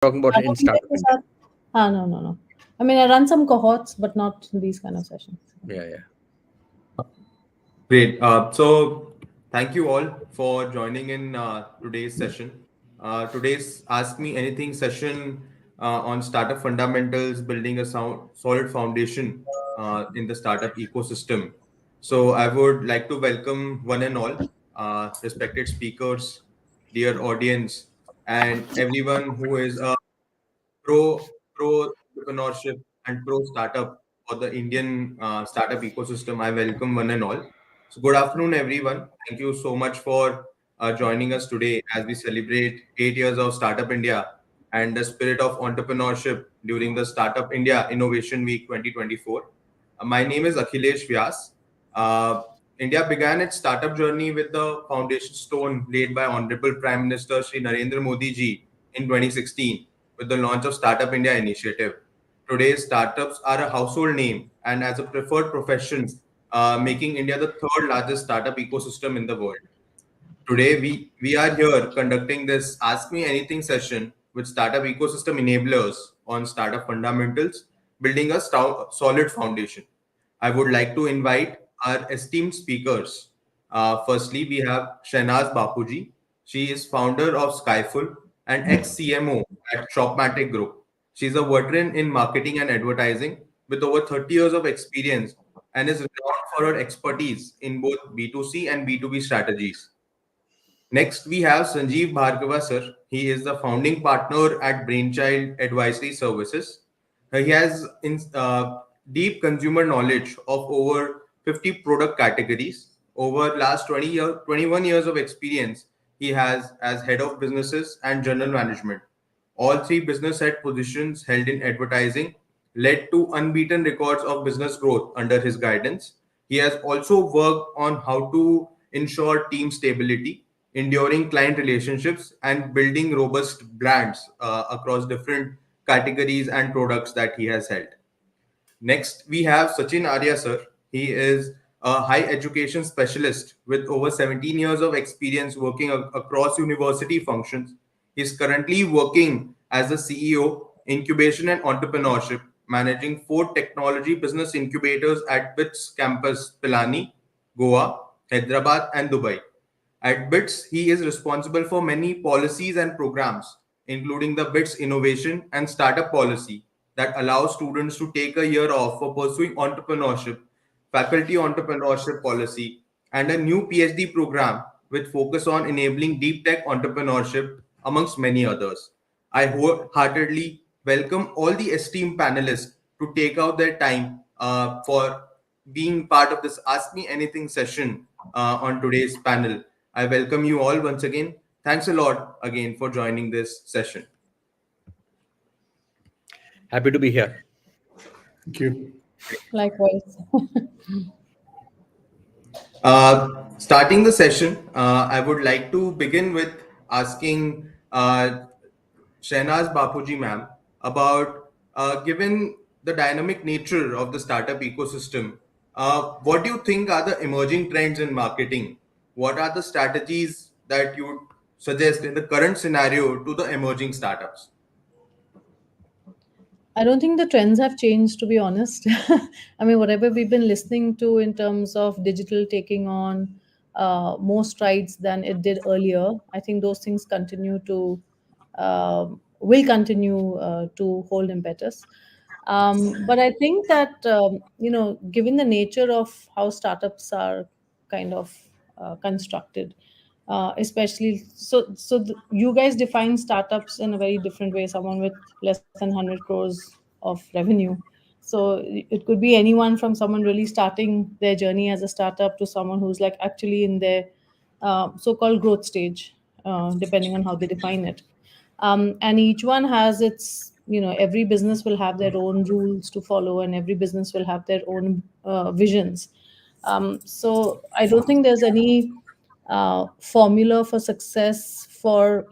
talking about I in don't get startup to India. start. No. I mean, I run some cohorts, but not these kind of sessions. Yeah, yeah. Great. So thank you all for joining in today's session. Today's Ask Me Anything session on startup fundamentals, building a solid foundation in the startup ecosystem. So I would like to welcome one and all respected speakers, dear audience, and everyone who is a pro entrepreneurship and pro startup for the Indian startup ecosystem. I welcome one and all. So good afternoon, everyone. Thank you so much for joining us today as we celebrate 8 years of Startup India and the spirit of entrepreneurship during the Startup India Innovation Week 2024. My name is Akhilesh Vyas. Uh, India began its startup journey with the foundation stone laid by Honorable Prime Minister Shri Narendra Modi ji in 2016 with the launch of Startup India initiative. Today, startups are a household name and as a preferred profession, making India the third largest startup ecosystem in the world. Today, we are here conducting this Ask Me Anything session with startup ecosystem enablers on startup fundamentals, building a solid foundation. I would like to invite our esteemed speakers. Firstly, we have Shahnaz Bapuji. She is founder of Skyful and ex-CMO at Shopmatic Group. She's a veteran in marketing and advertising with over 30 years of experience and is renowned for her expertise in both B2C and B2B strategies. Next, we have Sanjeev Bhargava sir. He is the founding partner at Brainchild Advisory Services. He has deep consumer knowledge of over 50 product categories. Over last 21 years of experience, he has as head of businesses and general management. All three business head positions held in advertising led to unbeaten records of business growth under his guidance. He has also worked on how to ensure team stability, enduring client relationships, and building robust brands across different categories and products that he has held. Next, we have Sachin Arya sir. He is a high education specialist with over 17 years of experience working across university functions. He is currently working as the CEO, incubation and entrepreneurship, managing four technology business incubators at BITS campus Pilani, Goa, Hyderabad, and Dubai. At BITS, he is responsible for many policies and programs, including the BITS Innovation and Startup Policy that allows students to take a year off for pursuing entrepreneurship, faculty entrepreneurship policy, and a new PhD program with focus on enabling deep tech entrepreneurship, amongst many others. I wholeheartedly welcome all the esteemed panelists to take out their time for being part of this Ask Me Anything session on today's panel. I welcome you all once again. Thanks a lot again for joining this session. Happy to be here. Thank you. Likewise. Starting the session, I would like to begin with asking Shehnaz Bapuji ma'am about given the dynamic nature of the startup ecosystem, what do you think are the emerging trends in marketing? What are the strategies that you would suggest in the current scenario to the emerging startups? I don't think the trends have changed, to be honest. I mean, whatever we've been listening to in terms of digital taking on more strides than it did earlier, I think those things will continue to hold impetus. But I think that, given the nature of how startups are kind of constructed, especially you guys define startups in a very different way, someone with less than 100 crores of revenue. So it could be anyone from someone really starting their journey as a startup to someone who's like actually in their so-called growth stage, depending on how they define it. And each one has its, every business will have their own rules to follow, and every business will have their own visions. So I don't think there's any formula for success for,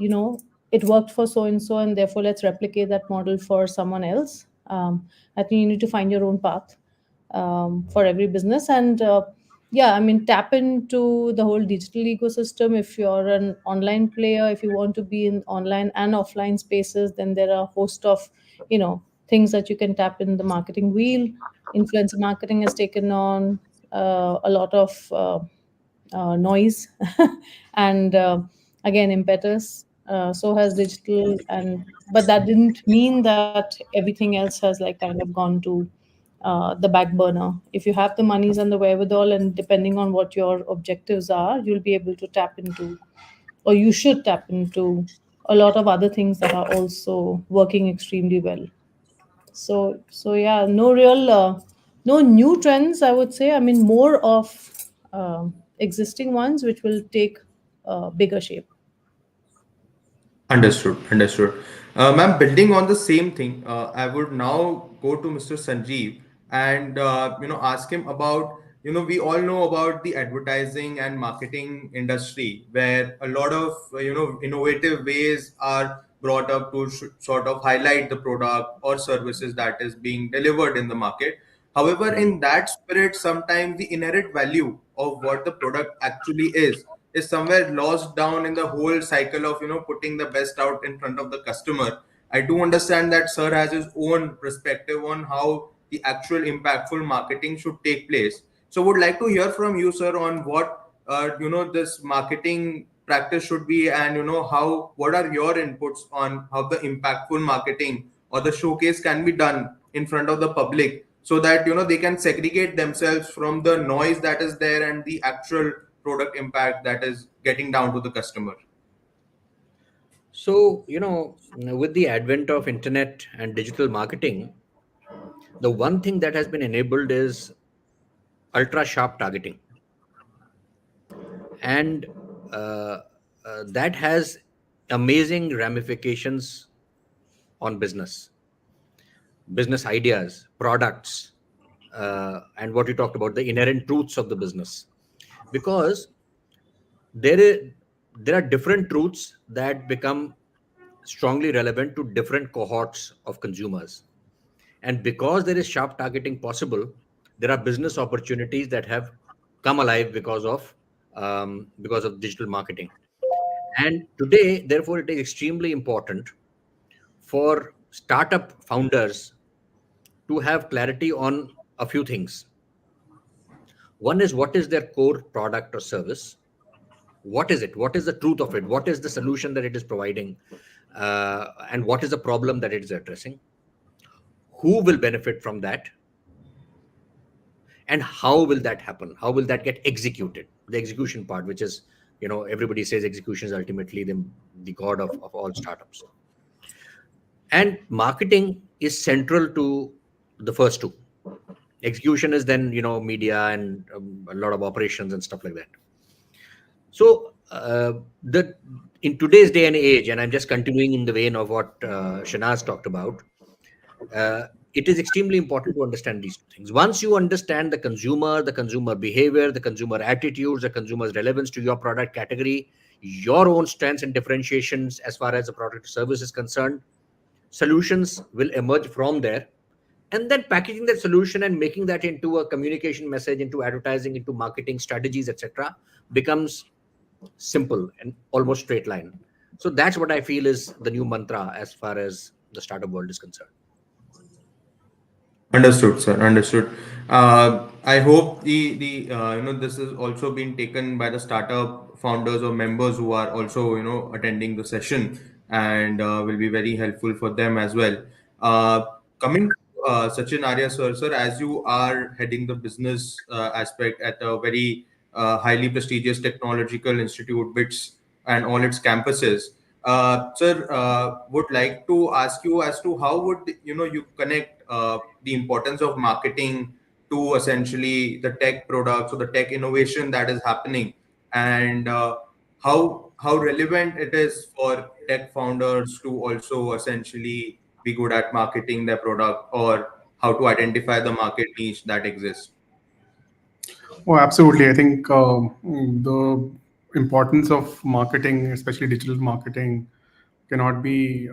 it worked for so and so, and therefore let's replicate that model for someone else. I think you need to find your own path for every business. And yeah, I mean, tap into the whole digital ecosystem. If you're an online player, if you want to be in online and offline spaces, then there are a host of, things that you can tap in. The marketing wheel, influencer marketing has taken on a lot of noise and again impetus. So has digital, and but that didn't mean that everything else has like kind of gone to the back burner. If you have the monies and the wherewithal, and depending on what your objectives are, you'll be able to tap into, or you should tap into, a lot of other things that are also working extremely well. So yeah, no real, no new trends, I would say. I mean, more of existing ones which will take bigger shape. Understood, understood. Ma'am, building on the same thing, I would now go to Mr. Sanjeev and ask him about, we all know about the advertising and marketing industry where a lot of innovative ways are brought up to sort of highlight the product or services that is being delivered in the market. However, in that spirit, sometimes the inherent value of what the product actually is somewhere lost down in the whole cycle of putting the best out in front of the customer. I do understand that sir has his own perspective on how the actual impactful marketing should take place. So would like to hear from you, sir, on what this marketing practice should be, and how what are your inputs on how the impactful marketing or the showcase can be done in front of the public, so that they can segregate themselves from the noise that is there and the actual product impact that is getting down to the customer. So, with the advent of internet and digital marketing, the one thing that has been enabled is ultra sharp targeting. And uh, that has amazing ramifications on business ideas, products, and what you talked about, the inherent truths of the business. Because there is there are different truths that become strongly relevant to different cohorts of consumers. And because there is sharp targeting possible, there are business opportunities that have come alive because of digital marketing. And today, therefore, it is extremely important for startup founders to have clarity on a few things. One is, what is their core product or service? What is it? What is the truth of it? What is the solution that it is providing? And what is the problem that it is addressing? Who will benefit from that? And how will that happen? How will that get executed? The execution part, which is, everybody says execution is ultimately the god of all startups. And marketing is central to the first two. Execution is then, media and a lot of operations and stuff like that. So the in today's day and age, and I'm just continuing in the vein of what Shanaz talked about, uh, it is extremely important to understand these two things. Once you understand the consumer behavior, the consumer attitudes, the consumer's relevance to your product category, your own strengths and differentiations as far as the product or service is concerned, solutions will emerge from there. And then packaging that solution and making that into a communication message, into advertising, into marketing strategies, etc., becomes simple and almost straight line. So that's what I feel is the new mantra as far as the startup world is concerned. Understood, sir. Understood. I hope the this is also being taken by the startup founders or members who are also attending the session, and will be very helpful for them as well. Uh, Coming to Sachin Arya, sir, as you are heading the business aspect at a very highly prestigious technological institute, BITS, and all its campuses. Sir, would like to ask you as to how would you connect the importance of marketing to essentially the tech products or the tech innovation that is happening, and how relevant it is for tech founders to also essentially be good at marketing their product, or how to identify the market niche that exists. Oh, absolutely. I think the importance of marketing, especially digital marketing, cannot be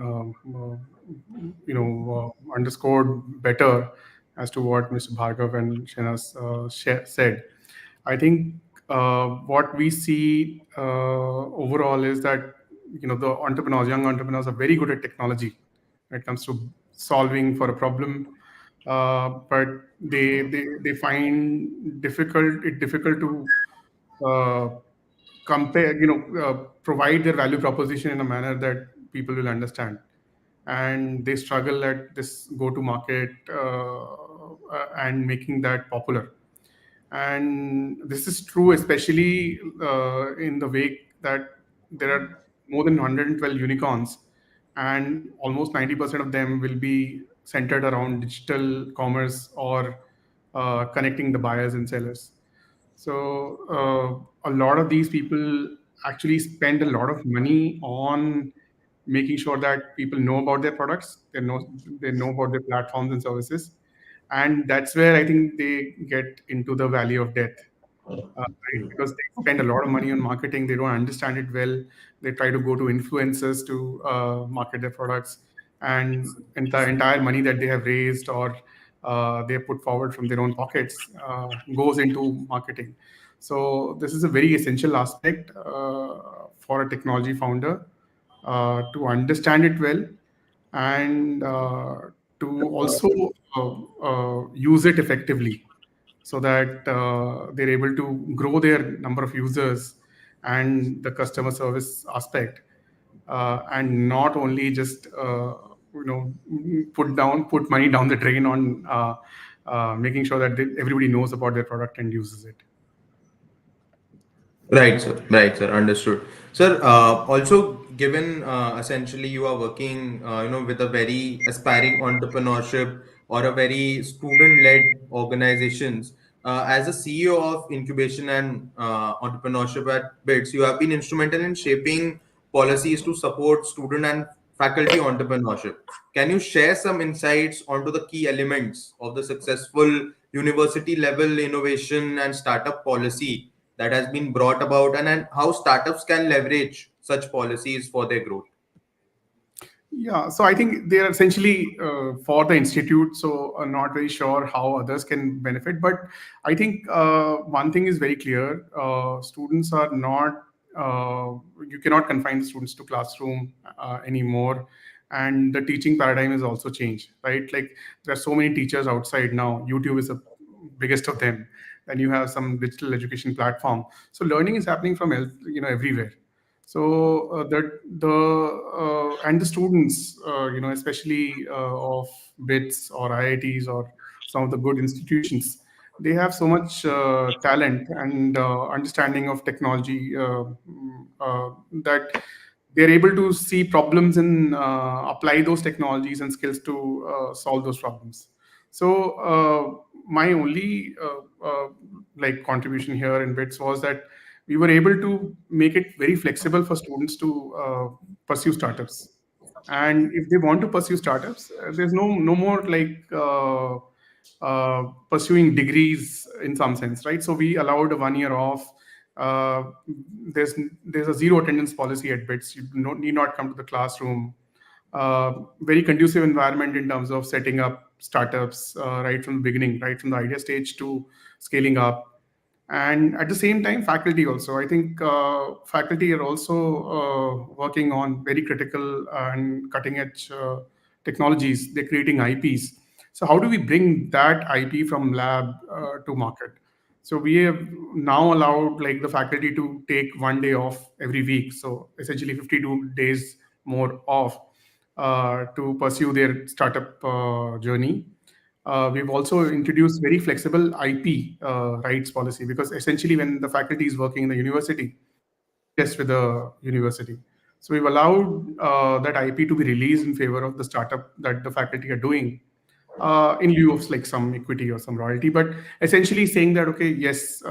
underscored better as to what Mr. Bhargav and Shenas said. I think what we see overall is that the entrepreneurs, young entrepreneurs, are very good at technology when it comes to solving for a problem, but they find difficult to uh, compare, provide their value proposition in a manner that people will understand, and they struggle at this go to market and making that popular. And this is true, especially in the wake that there are more than 112 unicorns, and almost 90% of them will be centered around digital commerce or connecting the buyers and sellers. So a lot of these people actually spend a lot of money on making sure that people know about their products, they know about their platforms and services, and that's where I think they get into the valley of death, right? Because they spend a lot of money on marketing, they don't understand it well. They try to go to influencers to market their products, and the entire money that they have raised or they have put forward from their own pockets goes into marketing. So this is a very essential aspect for a technology founder to understand it well, and to also use it effectively, so that they're able to grow their number of users and the customer service aspect, and not only just put money down the drain on making sure that everybody knows about their product and uses it. Right, sir. Right, sir. Understood. Sir, also given essentially you are working, with a very aspiring entrepreneurship or a very student-led organizations, as a CEO of incubation and entrepreneurship at BITS, you have been instrumental in shaping policies to support student and faculty entrepreneurship. Can you share some insights onto the key elements of the successful university level innovation and startup policy that has been brought about, and how startups can leverage such policies for their growth? Yeah, so I think they are essentially for the institute, so I'm not very sure how others can benefit. But I think one thing is very clear: students are not. You cannot confine the students to classroom anymore, and the teaching paradigm has also changed, right? Like there are so many teachers outside now. YouTube is the biggest of them. Then you have some digital education platform. So learning is happening from everywhere. So the and the students, especially of BITS or IITs or some of the good institutions, they have so much talent and understanding of technology that they're able to see problems and apply those technologies and skills to solve those problems. So my only like contribution here in BITS was that we were able to make it very flexible for students to pursue startups. And if they want to pursue startups, there's no more like pursuing degrees in some sense, right? So we allowed a 1 year off. Uh, there's a zero attendance policy at BITS. You need not come to the classroom. Very conducive environment in terms of setting up startups right from the beginning, right from the idea stage to scaling up. And at the same time, faculty also. I think faculty are also working on very critical and cutting edge technologies. They're creating IPs. So how do we bring that IP from lab to market? So we have now allowed like the faculty to take 1 day off every week. So essentially 52 days more off to pursue their startup journey. We've also introduced very flexible IP rights policy, because essentially when the faculty is working in the university, they invest with the university. So we've allowed that IP to be released in favor of the startup that the faculty are doing, in lieu of like some equity or some royalty, but essentially saying that, okay, yes,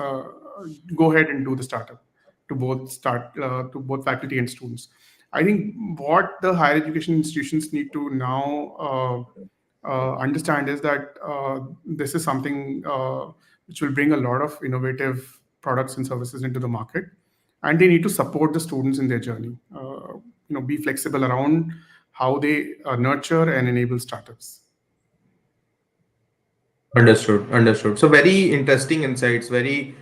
go ahead and do the startup to both faculty and students. I think what the higher education institutions need to now understand is that this is something which will bring a lot of innovative products and services into the market, and they need to support the students in their journey. Be flexible around how they nurture and enable startups. Understood. Understood. So very interesting insights, very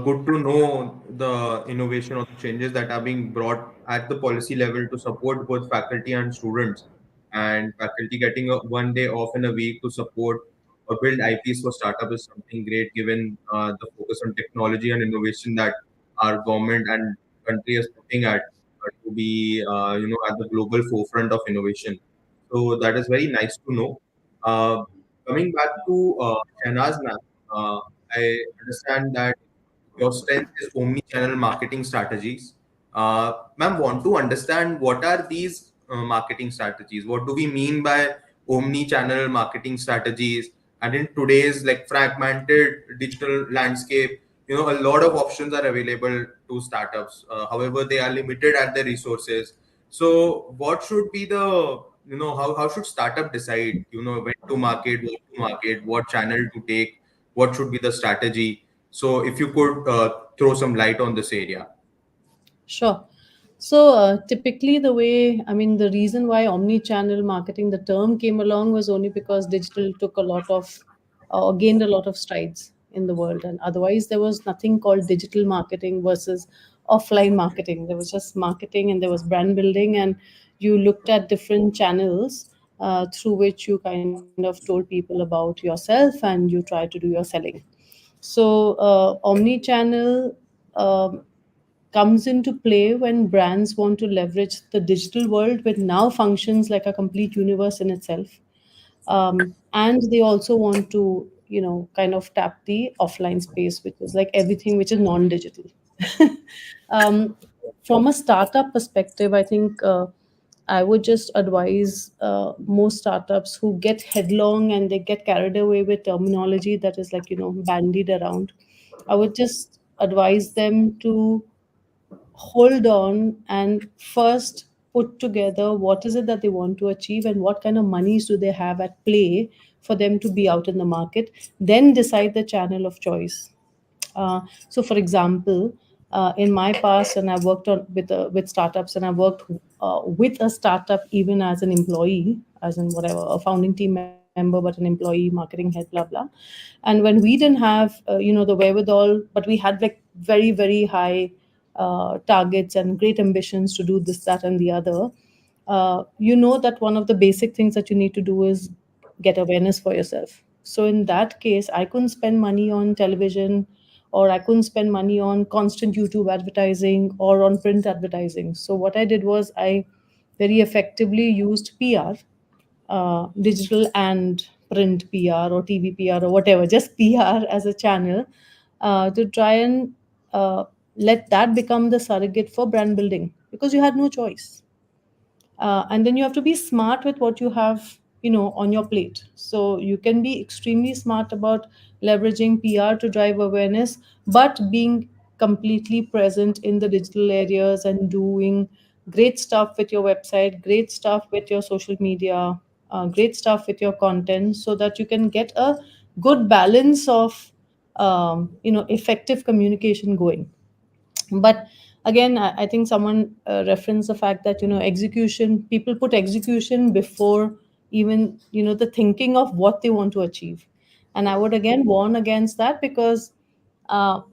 good to know the innovation or the changes that are being brought at the policy level to support both faculty and students. And faculty getting one day off in a week to support or build IPs for startup is something great, given the focus on technology and innovation that our government and country is putting at to be at the global forefront of innovation. So that is very nice to know. Uh, Coming back to Shahnaz ma'am, I understand that your strength is omni-channel marketing strategies. Ma'am, want to understand what are these marketing strategies? What do we mean by omni-channel marketing strategies? And in today's like fragmented digital landscape, a lot of options are available to startups. However, they are limited at the resources. So, what should be the how should startup decide when to market, what to market, what channel to take, what should be the strategy? So if you could throw some light on this area. Sure. So typically, the reason why omni-channel marketing, the term came along was only because digital took a lot of, gained a lot of strides in the world, and otherwise there was nothing called digital marketing versus offline marketing. There was just marketing, and there was brand building, and you looked at different channels through which you kind of told people about yourself, and you try to do your selling. So omni-channel. Comes into play when brands want to leverage the digital world, which now functions like a complete universe in itself. And they also want to, kind of tap the offline space, which is like everything which is non-digital. um, from a startup perspective, I think I would just advise most startups who get headlong and they get carried away with terminology that is like, bandied around. I would just advise them to hold on and first put together what is it that they want to achieve and what kind of monies do they have at play for them to be out in the market, then decide the channel of choice. So for example, in my past, and I worked on with startups, and I worked with a startup even as an employee, as in whatever, a founding team member, but an employee, marketing head, blah blah. And when we didn't have the wherewithal, but we had like very very high targets and great ambitions to do this, that, and the other. That one of the basic things that you need to do is get awareness for yourself. So in that case, I couldn't spend money on television, or I couldn't spend money on constant YouTube advertising or on print advertising. So what I did was I very effectively used PR, digital and print PR or TV PR or whatever, just PR as a channel, to try and let that become the surrogate for brand building, because you had no choice. And then you have to be smart with what you have on your plate. So you can be extremely smart about leveraging PR to drive awareness, but being completely present in the digital areas and doing great stuff with your website, great stuff with your social media, great stuff with your content, so that you can get a good balance of effective communication going. But again, I think someone referenced the fact that execution, people put execution before even the thinking of what they want to achieve. And I would again warn against that, because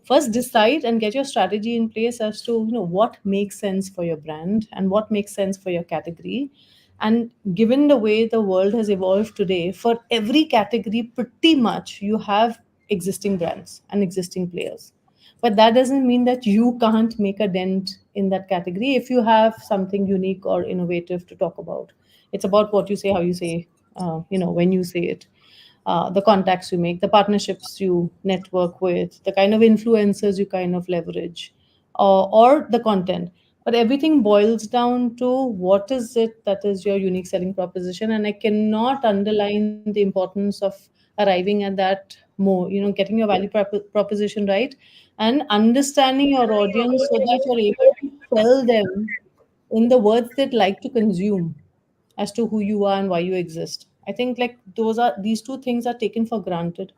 first decide and get your strategy in place as to what makes sense for your brand and what makes sense for your category. And given the way the world has evolved today, for every category pretty much you have existing brands and existing players, but that doesn't mean that you can't make a dent in that category if you have something unique or innovative to talk about. It's about what you say, how you say, when you say it, the contacts you make, the partnerships you network with, the kind of influencers you kind of leverage, or the content. But everything boils down to what is it that is your unique selling proposition. And I cannot underline the importance of arriving at that more, getting your value proposition right and understanding your audience so that you're able to tell them in the words they'd like to consume as to who you are and why you exist. I think like these two things are taken for granted.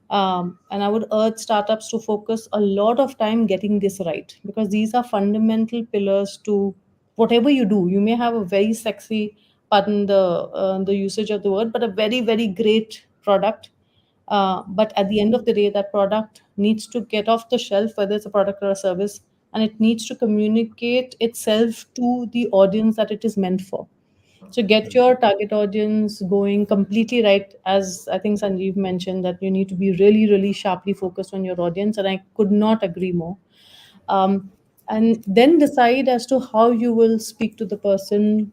And I would urge startups to focus a lot of time getting this right, because these are fundamental pillars to whatever you do. You may have a very sexy, pardon the usage of the word, but a very very great product, But at the end of the day, that product needs to get off the shelf, whether it's a product or a service, and it needs to communicate itself to the audience that it is meant for. So get your target audience going completely right. As I think Sanjeev mentioned, that you need to be really, really sharply focused on your audience, and I could not agree more. And then decide as to how you will speak to the person,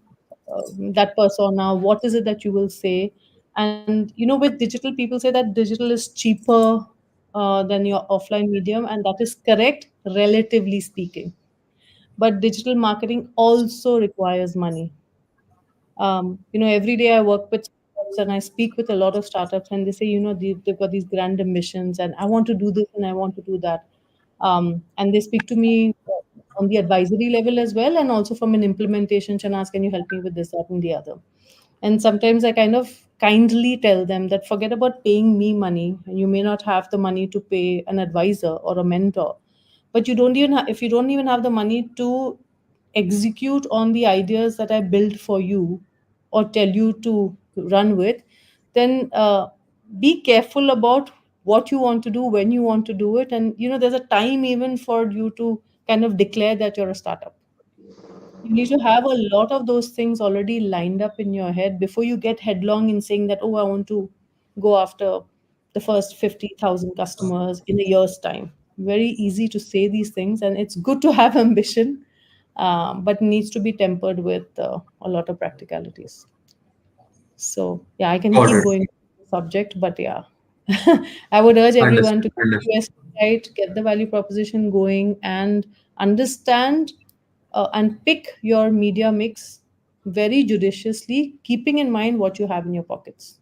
that persona. What is it that you will say? And with digital, people say that digital is cheaper than your offline medium, and that is correct, relatively speaking. But digital marketing also requires money. Every day I work with startups and I speak with a lot of startups, and they say, they've got these grand ambitions, and I want to do this and I want to do that. And they speak to me on the advisory level as well, and also from an implementation, and ask, can you help me with this, that, and the other? And sometimes I kind of kindly tell them that forget about paying me money. You may not have the money to pay an advisor or a mentor, but if you don't even have the money to execute on the ideas that I build for you or tell you to run with, then be careful about what you want to do, when you want to do it. And there's a time even for you to kind of declare that you're a startup. You need to have a lot of those things already lined up in your head before you get headlong in saying that, oh, I want to go after the first 50,000 customers in a year's time. Very easy to say these things, and it's good to have ambition, but needs to be tempered with a lot of practicalities. So, yeah, I can Got keep it. going on the subject, but yeah, I would urge everyone Understood. to get Understood. the USP right, get the value proposition going, and understand and pick your media mix very judiciously, keeping in mind what you have in your pockets.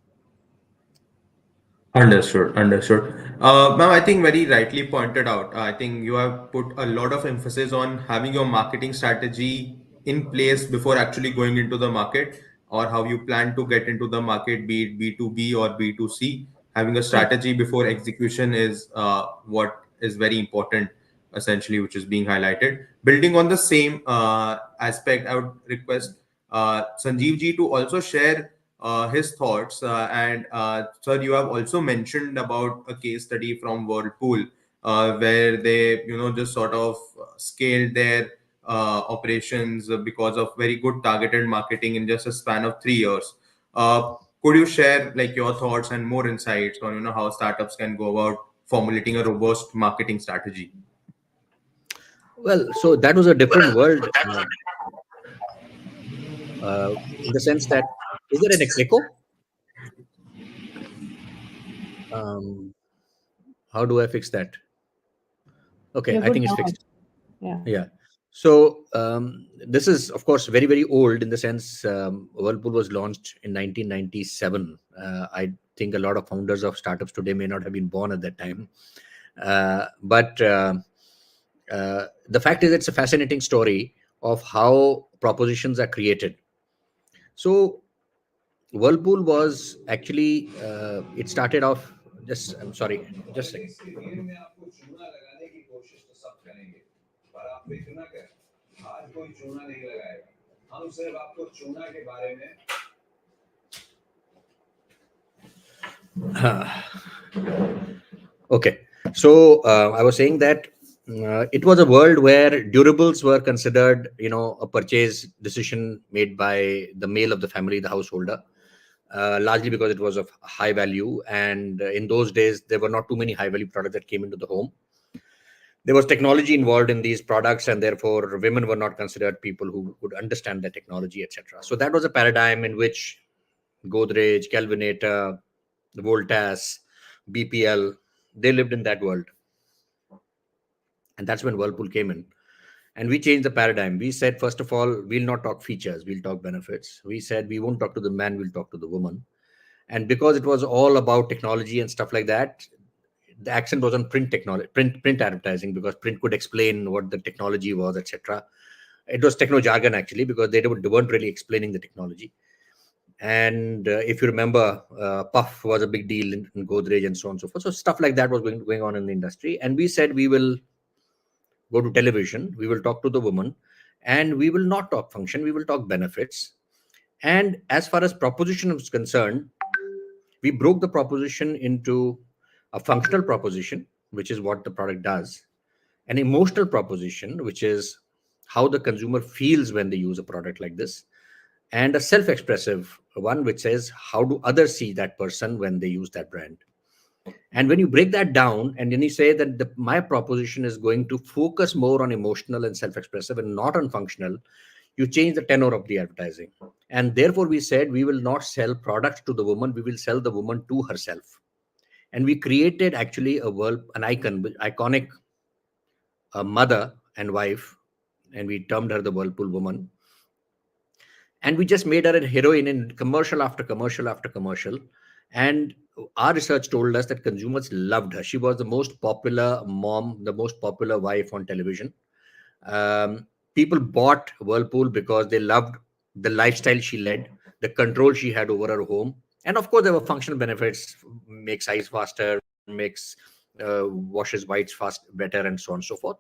Understood, understood. Ma'am, I think very rightly pointed out. I think you have put a lot of emphasis on having your marketing strategy in place before actually going into the market, or how you plan to get into the market, be it B2B or B2C. Having a Yeah. strategy before execution is what is very important, essentially, which is being highlighted. Building on the same aspect, I would request Sanjeev ji to also share his thoughts. And sir, you have also mentioned about a case study from Whirlpool, where they, just sort of scaled their operations because of very good targeted marketing in just a span of 3 years. Could you share like your thoughts and more insights on how startups can go about formulating a robust marketing strategy? Well, so that was a different world, in the sense that, is there an echo? Um, how do I fix that? Okay, You're I good think it's now. fixed. Yeah. Yeah. So this is, of course, very, very old in the sense Whirlpool was launched in 1997. I think a lot of founders of startups today may not have been born at that time. But the fact is, it's a fascinating story of how propositions are created. So Whirlpool was actually, it started off, just, I'm sorry, just a second. Okay. So I was saying that it was a world where durables were considered, a purchase decision made by the male of the family, the householder, largely because it was of high value. And in those days, there were not too many high value products that came into the home. There was technology involved in these products, and therefore women were not considered people who would understand the technology, etc. So that was a paradigm in which Godrej, Kelvinator, Voltas, BPL, they lived in that world. And that's when Whirlpool came in. And we changed the paradigm. We said, first of all, we'll not talk features, we'll talk benefits. We said, we won't talk to the man, we'll talk to the woman. And because it was all about technology and stuff like that, the accent was on print technology, print advertising, because print could explain what the technology was, etc. It was techno jargon actually, because they weren't really explaining the technology. And if you remember, Puff was a big deal in Godrej and so on and so forth. So stuff like that was going on in the industry. And we said, we will go to television, we will talk to the woman, and we will not talk function, we will talk benefits. And as far as proposition is concerned, We broke the proposition into a functional proposition, which is what the product does, an emotional proposition, which is how the consumer feels when they use a product like this, and a self expressive one, which says how do others see that person when they use that brand. And when you break that down and then you say that my proposition is going to focus more on emotional and self expressive and not on functional, you change the tenor of the advertising. And therefore, we said we will not sell products to the woman, we will sell the woman to herself. And we created actually an iconic mother and wife, and we termed her the Whirlpool woman. And we just made her a heroine in commercial after commercial after commercial. And our research told us that consumers loved her. She was the most popular mom, the most popular wife on television. People bought Whirlpool because they loved the lifestyle she led, the control she had over her home. And of course, there were functional benefits: makes eyes faster, makes washes whites fast better, and so on and so forth.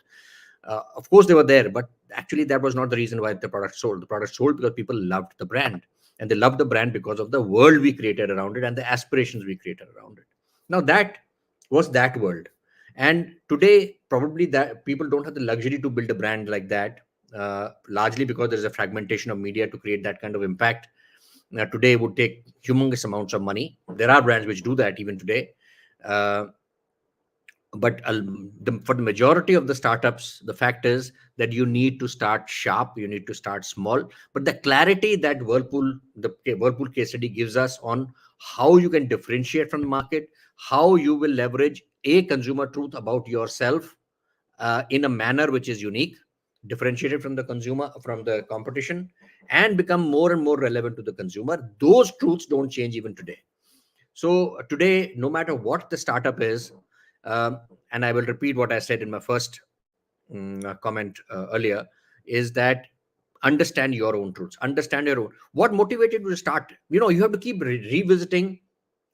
Of course, they were there, but actually, that was not the reason why the product sold. The product sold because people loved the brand, and they loved the brand because of the world we created around it and the aspirations we created around it. Now, that was that world. And today, probably that people don't have the luxury to build a brand like that, largely because there's a fragmentation of media to create that kind of impact. Today, it would take humongous amounts of money. There are brands which do that even today. Uh, but for the majority of the startups, the fact is that you need to start sharp, you need to start small. But the clarity that the Whirlpool case study gives us on how you can differentiate from the market, how you will leverage a consumer truth about yourself in a manner which is unique, differentiated from the consumer, from the competition, and become more and more relevant to the consumer. Those truths don't change even today. So today, no matter what the startup is, and I will repeat what I said in my first comment earlier, is that understand your own truths, understand your own. What motivated you to start? You have to keep revisiting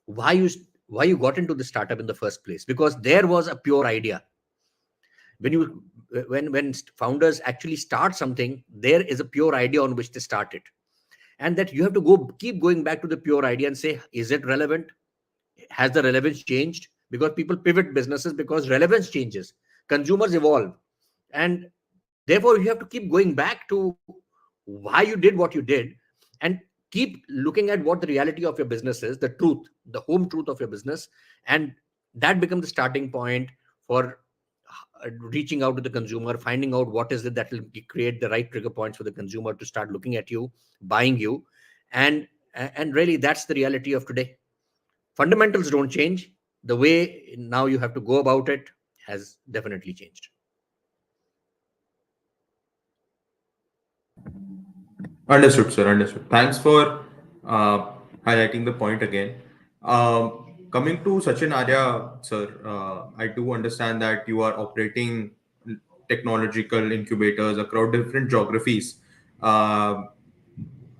why you why you got into the startup in the first place, because there was a pure idea. When founders actually start something, there is a pure idea on which they start it, and that you have to keep going back to the pure idea and say, is it relevant? Has the relevance changed? Because people pivot businesses because relevance changes, consumers evolve, and therefore you have to keep going back to why you did what you did, and keep looking at what the reality of your business is, the truth, the home truth of your business. And that becomes the starting point for reaching out to the consumer, finding out what is it that will create the right trigger points for the consumer to start looking at you, buying you. And really, that's the reality of today. Fundamentals don't change. The way now you have to go about it has definitely changed. Understood, sir. Understood. Thanks for uh, highlighting the point again. Coming to Sachin Arya, sir, I do understand that you are operating technological incubators across different geographies. Uh,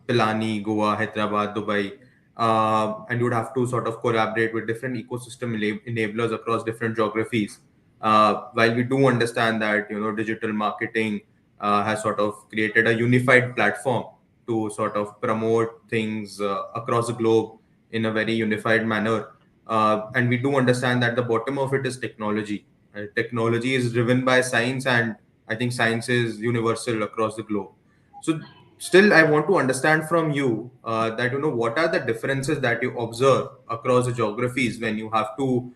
Pilani, Goa, Hyderabad, Dubai, and you would have to sort of collaborate with different ecosystem enablers across different geographies. While we do understand that digital marketing has sort of created a unified platform to sort of promote things across the globe in a very unified manner, and we do understand that the bottom of it is technology. Technology is driven by science, and I think science is universal across the globe. So still, I want to understand from you that what are the differences that you observe across the geographies when you have to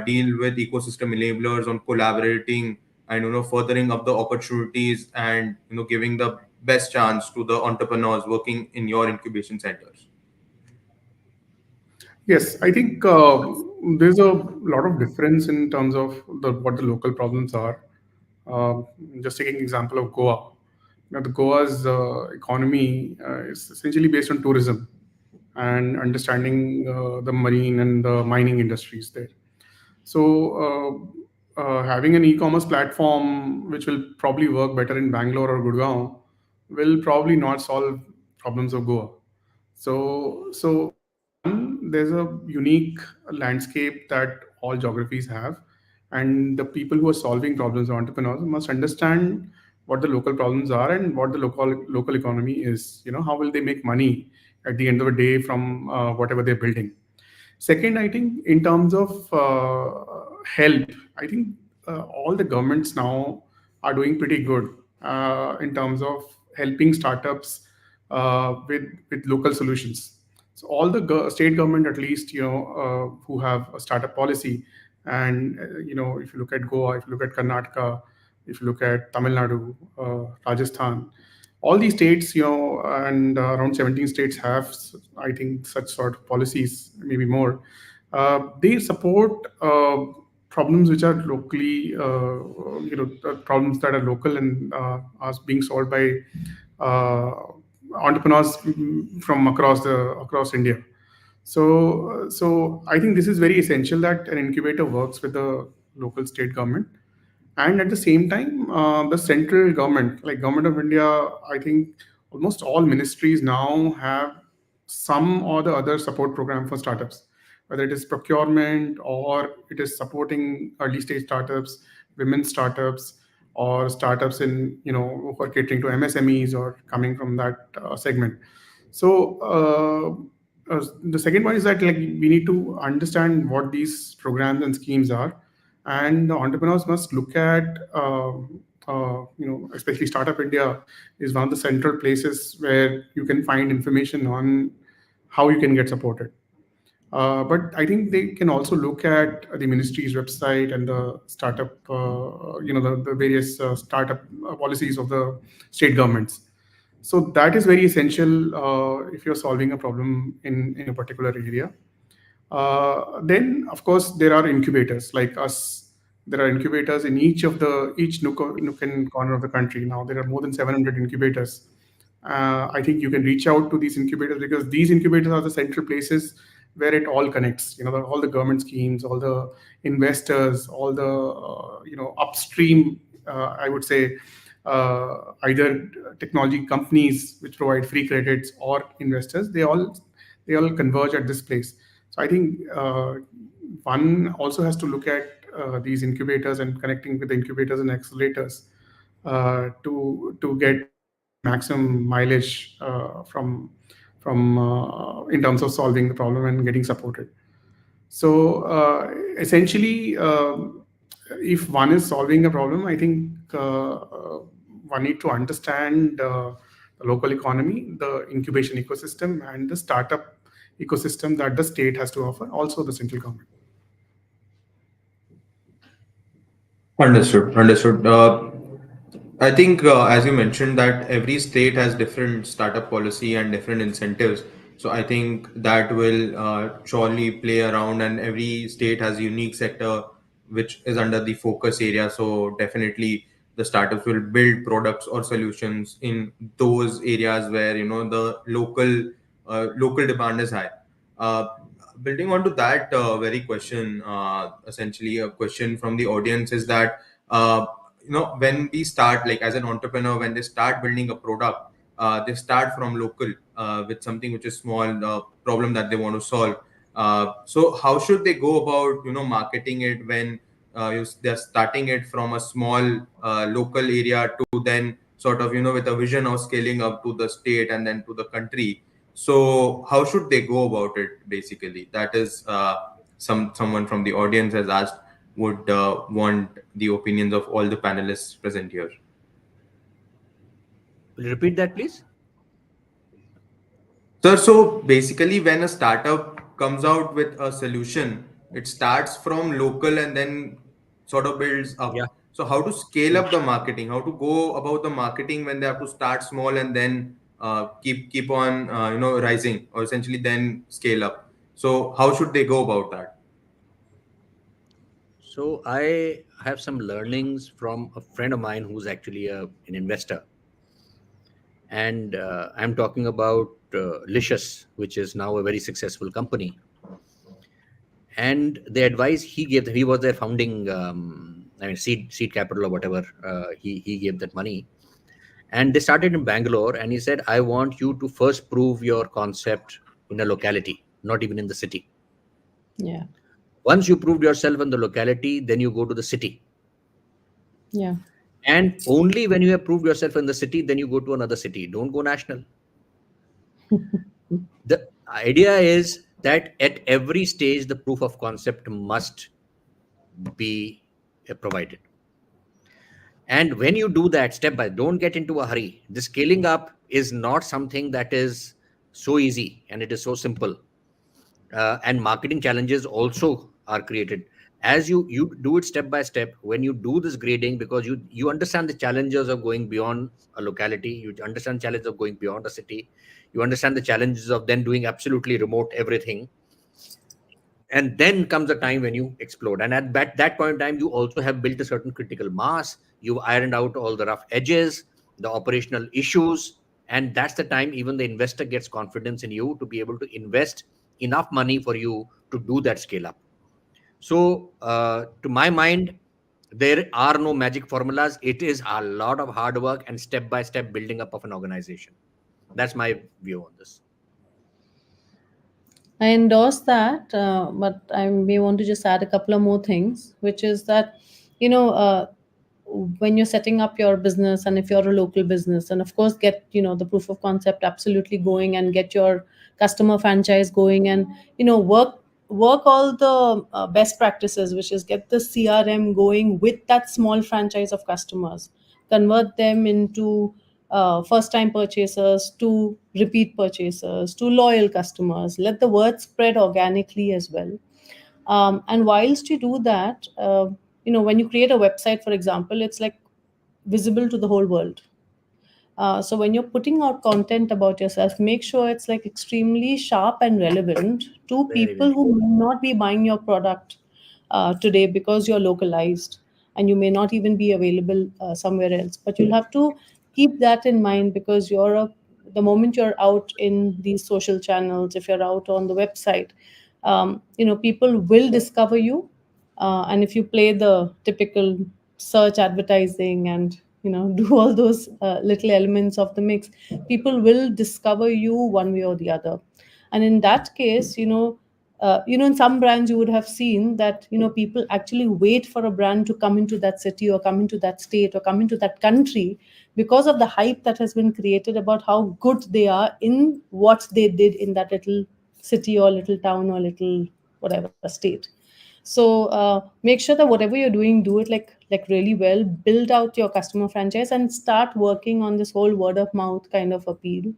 deal with ecosystem enablers on collaborating and furthering up the opportunities and giving the best chance to the entrepreneurs working in your incubation centers. Yes, I think there's a lot of difference in terms of what the local problems are. Uh, just taking example of Goa. The Goa's economy is essentially based on tourism and understanding the marine and the mining industries there. So, having an e-commerce platform which will probably work better in Bangalore or Gurgaon will probably not solve problems of Goa. So one, there's a unique landscape that all geographies have, and the people who are solving problems, entrepreneurs, must understand what the local problems are and what the local economy is. How will they make money at the end of the day from whatever they're building? Second, I think in terms of help, I think all the governments now are doing pretty good in terms of helping startups with local solutions. So all the state government, at least, who have a startup policy, and if you look at Goa, if you look at Karnataka, if you look at Tamil Nadu, Rajasthan, all these states, and around 17 states have, I think, such sort of policies, maybe more. They support problems which are locally, problems that are local and are being solved by uh, entrepreneurs from across India. So I think this is very essential that an incubator works with the local state government, and at the same time, the central government, like Government of India, I think almost all ministries now have some or the other support program for startups, whether it is procurement or it is supporting early stage startups, women startups, or startups in who are catering to MSMEs or coming from that segment. So the second one is that, like, we need to understand what these programs and schemes are, and the entrepreneurs must look at especially Startup India is one of the central places where you can find information on how you can get supported. But I think they can also look at the ministry's website and the startup, the various startup policies of the state governments. So that is very essential if you're solving a problem in a particular area. Then, of course, there are incubators like us. There are incubators in each nook and corner of the country. Now there are more than 700 incubators. I think you can reach out to these incubators because these incubators are the central places where it all connects. All the government schemes, all the investors, all the upstream. I would say either technology companies which provide free credits or investors. They all converge at this place. So I think one also has to look at these incubators and connecting with the incubators and accelerators to get maximum mileage from in terms of solving the problem and getting supported. So essentially, if one is solving a problem, I think one need to understand the local economy, the incubation ecosystem, and the startup ecosystem that the state has to offer, also the central government. Understood. I think, as you mentioned, that every state has different startup policy and different incentives. So I think that will surely play around, and every state has a unique sector which is under the focus area. So definitely, the startups will build products or solutions in those areas where the local demand is high. Uh, Building on to that very question, essentially a question from the audience is that when we start, like, as an entrepreneur, when they start building a product, they start from local with something which is small, problem that they want to solve. So how should they go about marketing it when they're starting it from a small local area to then sort of with a vision of scaling up to the state and then to the country? So how should they go about it? Basically, that is someone from the audience has asked. Would want the opinions of all the panelists present here. Will you repeat that, please? Sir, so basically, when a startup comes out with a solution, it starts from local and then sort of builds up. Yeah. So how to scale up the marketing? How to go about the marketing when they have to start small and then keep on rising, or essentially then scale up? So how should they go about that? So I have some learnings from a friend of mine who's actually an investor, and I'm talking about Licious, which is now a very successful company. And the advice he gave, he was their founding, seed capital or whatever. He gave that money, and they started in Bangalore. And he said, "I want you to first prove your concept in a locality, not even in the city. Yeah. Once you proved yourself in the locality, then you go to the city. Yeah. And only when you have proved yourself in the city, then you go to another city. Don't go national." The idea is that at every stage the proof of concept must be provided. And when you do that step by, don't get into a hurry. The scaling up is not something that is so easy and it is so simple. And marketing challenges also are created as you do it step by step. When you do this grading, because you understand the challenges of going beyond a locality, you understand challenges of going beyond a city, you understand the challenges of then doing absolutely remote everything, and then comes a time when you explode. And at that point in time, you also have built a certain critical mass, you've ironed out all the rough edges, the operational issues, and that's the time even the investor gets confidence in you to be able to invest enough money for you to do that scale up. So to my mind, there are no magic formulas. It is a lot of hard work and step by step building up of an organization. That's my view on this. I endorse that, but I may want to just add a couple of more things, which is that, you know, when you're setting up your business, and if you're a local business, and of course get, the proof of concept absolutely going, and get your customer franchise going, and work all the best practices, which is get the CRM going with that small franchise of customers, convert them into first time purchasers, to repeat purchasers, to loyal customers. Let the word spread organically as well. And whilst you do that, when you create a website, for example, it's like visible to the whole world. So when you're putting out content about yourself, make sure it's like extremely sharp and relevant to Very, people very. who may not be buying your product today, because you're localized and you may not even be available somewhere else. But you'll have to keep that in mind, because the moment you're out in these social channels, if you're out on the website, people will discover you. And if you play the typical search advertising, and do all those little elements of the mix, people will discover you one way or the other. And in that case, in some brands you would have seen that people actually wait for a brand to come into that city, or come into that state, or come into that country, because of the hype that has been created about how good they are in what they did in that little city, or little town, or little whatever state. So make sure that whatever you're doing, do it like really well. Build out your customer franchise and start working on this whole word of mouth kind of appeal.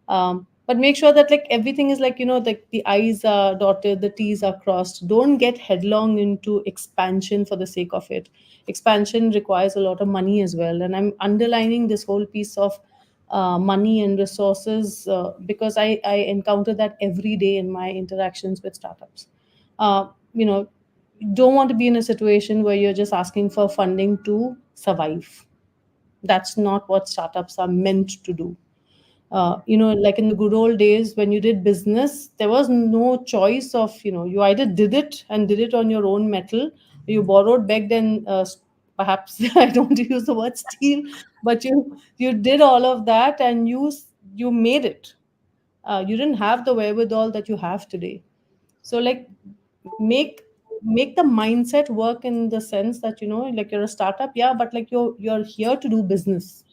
But make sure that like everything is like like the I's are dotted, the T's are crossed. Don't get headlong into expansion for the sake of it. Expansion requires a lot of money as well, and I'm underlining this whole piece of money and resources, because I encounter that every day in my interactions with startups. uh, you know don't want to be in a situation where you're just asking for funding to survive. That's not what startups are meant to do. Like in the good old days when you did business, there was no choice of, you either did it and did it on your own metal, you borrowed, begged, and perhaps I don't want to use the word steal, but you did all of that, and you made it. You didn't have the wherewithal that you have today. So like make the mindset work, in the sense that like you're a startup, yeah, but like you're here to do business,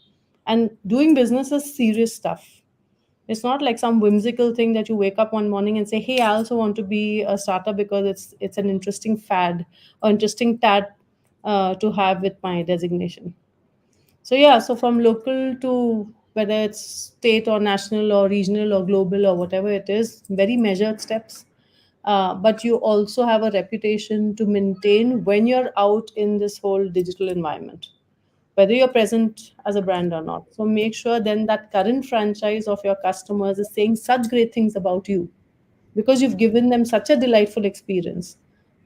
and doing business is serious stuff. It's not like some whimsical thing that you wake up one morning and say, hey, I also want to be a startup because it's an interesting fad, or interesting tad to have with my designation. So yeah, so from local to whether it's state or national or regional or global or whatever it is, very measured steps. But you also have a reputation to maintain when you're out in this whole digital environment, whether you're present as a brand or not. So make sure then that current franchise of your customers is saying such great things about you, because you've given them such a delightful experience,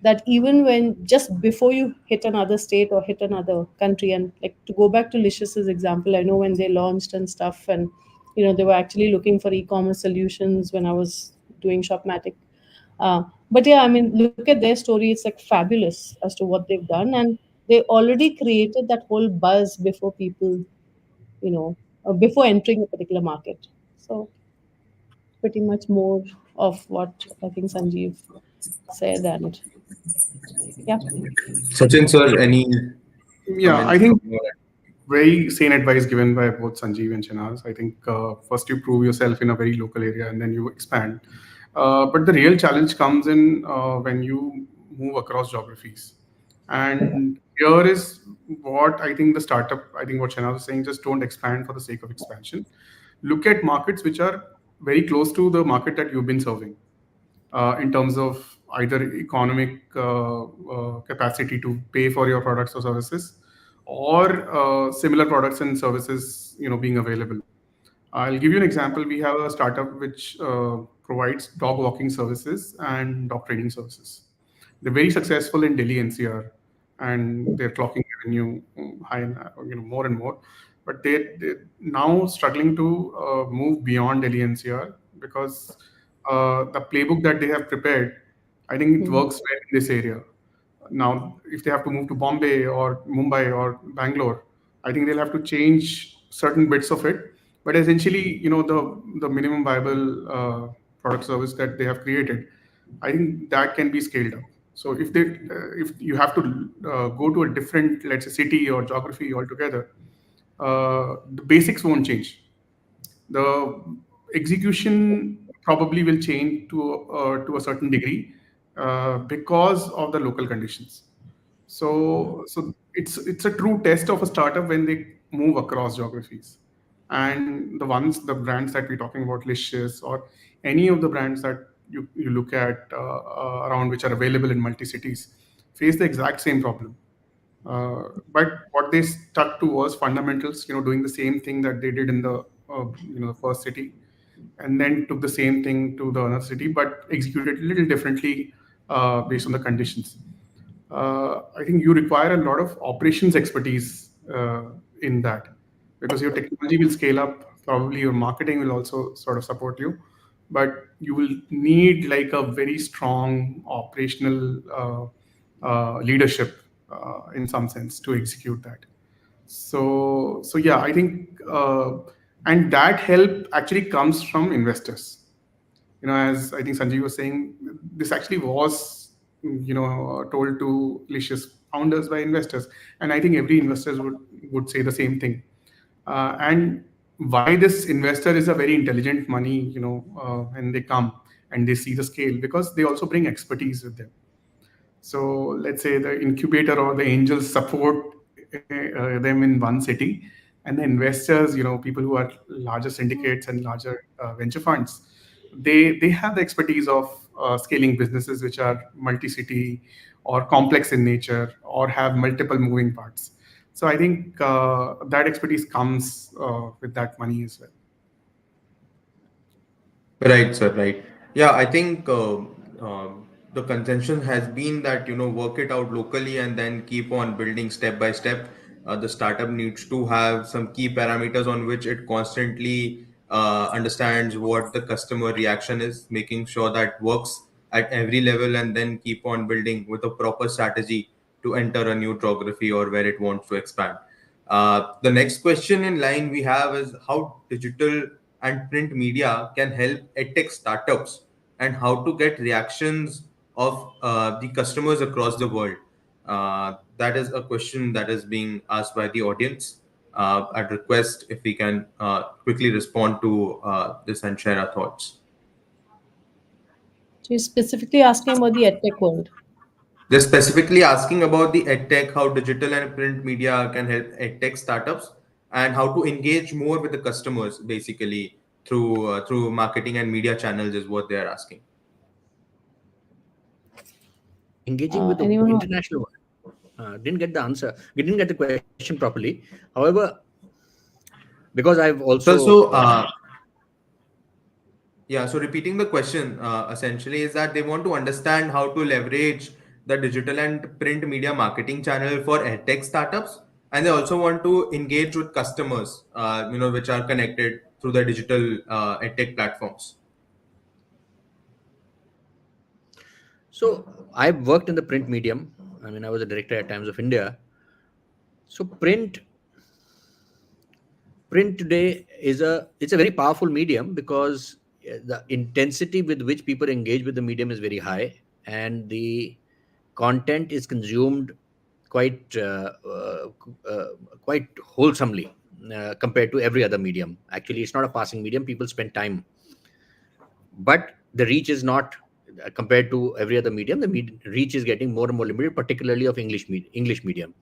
that even when just before you hit another state or hit another country. And like, to go back to Licious's example, I know when they launched and stuff, and they were actually looking for e-commerce solutions when I was doing Shopmatic. But yeah, I mean, look at their story. It's like fabulous as to what they've done, and they already created that whole buzz before people, before entering a particular market. So pretty much more of what I think Sanjeev said, and yeah. Sachin sir, any Yeah, I comments from think your end? very sane advice given by both Sanjeev and Shanaz. I think first you prove yourself in a very local area and then you expand. But the real challenge comes in when you move across geographies. And here is what I think the startup, I think what Shanaz was saying, just don't expand for the sake of expansion. Look at markets which are very close to the market that you've been serving in terms of either economic capacity to pay for your products or services, or similar products and services being available. I'll give you an example. We have a startup which provides dog walking services and dog training services. They're very successful in Delhi NCR, and they're clocking revenue high, more and more. But they're now struggling to move beyond Delhi NCR because the playbook that they have prepared, I think it works well in this area. Now, if they have to move to Bombay or Mumbai or Bangalore, I think they'll have to change certain bits of it. But essentially, the minimum viable product service that they have created, I think that can be scaled up. So if you have to go to a different, let's say, city or geography altogether, the basics won't change. The execution probably will change to a certain degree because of the local conditions. So it's a true test of a startup when they move across geographies. And the brands that we're talking about, Licious or any of the brands that you look at around, which are available in multi cities, face the exact same problem. But what they stuck to was fundamentals, doing the same thing that they did in the the first city, and then took the same thing to the other city, but executed a little differently based on the conditions. I think you require a lot of operations expertise in that, because your technology will scale up. Probably your marketing will also sort of support you, but you will need like a very strong operational leadership in some sense to execute that. So yeah, I think, and that help actually comes from investors. As I think Sanjeev was saying, this actually was, told to Licious founders by investors, and I think every investors would say the same thing. And why this investor is a very intelligent money, when they come and they see the scale, because they also bring expertise with them. So let's say the incubator or the angels support them in one city, and the investors, people who are larger syndicates and larger venture funds, they have the expertise of scaling businesses which are multi-city or complex in nature or have multiple moving parts. So I think that expertise comes with that money as well. Right, sir. Right. Yeah, I think the consensus has been that work it out locally and then keep on building step by step. The startup needs to have some key parameters on which it constantly understands what the customer reaction is, making sure that works at every level, and then keep on building with a proper strategy to enter a new geography or where it wants to expand. The next question in line we have is how digital and print media can help edtech startups, and how to get reactions of the customers across the world. That is a question that is being asked by the audience. I'd request if we can quickly respond to this and share our thoughts. So you're specifically asking about the EdTech world. They're specifically asking about the edtech, how digital and print media can help edtech startups, and how to engage more with the customers, basically through marketing and media channels is what they are asking. Engaging with the Anyone? international one. Didn't get the answer. Didn't get the question properly. However, because I've also So repeating the question essentially is that they want to understand how to leverage the digital and print media marketing channel for edtech startups, and they also want to engage with customers, which are connected through the digital edtech platforms. So I've worked in the print medium. I mean, I was a director at Times of India. So print today it's a very powerful medium, because the intensity with which people engage with the medium is very high, and the content is consumed quite quite wholesomely compared to every other medium. Actually, it's not a passing medium. People spend time, but the reach is not compared to every other medium. The reach is getting more and more limited, particularly of English medium.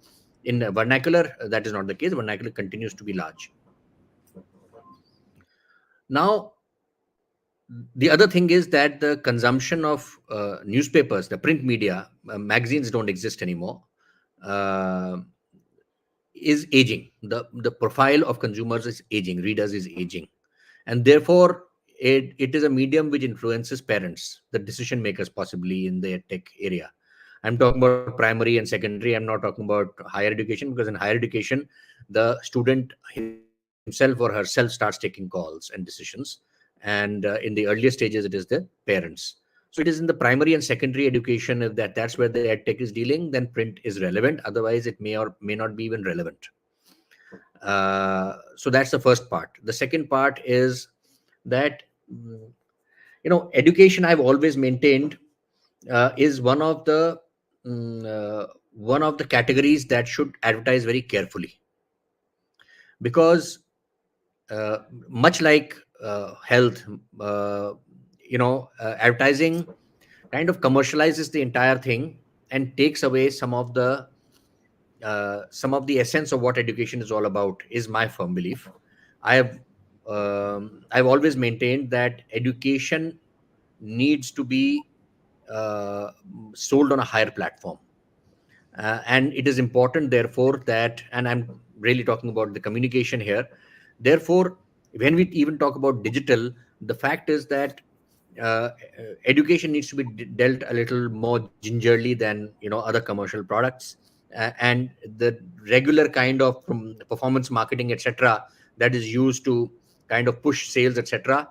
In vernacular, that is not the case. Vernacular continues to be large. Now, the other thing is that the consumption of newspapers, the print media, magazines don't exist anymore, uh, is aging. The profile of consumers is aging, readers is aging, and therefore it is a medium which influences parents, the decision makers, possibly in the tech area. I'm talking about primary and secondary. I'm not talking about higher education, because in higher education, the student himself or herself starts taking calls and decisions, and in the earlier stages, it is the parents. So it is in the primary and secondary education, if that's where the edtech is dealing, then print is relevant. Otherwise, it may or may not be even relevant. So that's the first part. The second part is that, education, I've always maintained, is one of the categories that should advertise very carefully, because uh, much like health, uh, advertising kind of commercializes the entire thing and takes away some of the essence of what education is all about, is my firm belief. I have I've always maintained that education needs to be uh, sold on a higher platform, and it is important, therefore, that, and I'm really talking about the communication here. Therefore, when we even talk about digital, the fact is that uh, education needs to be dealt a little more gingerly than other commercial products, and the regular kind of performance marketing, etc., that is used to kind of push sales, etc.,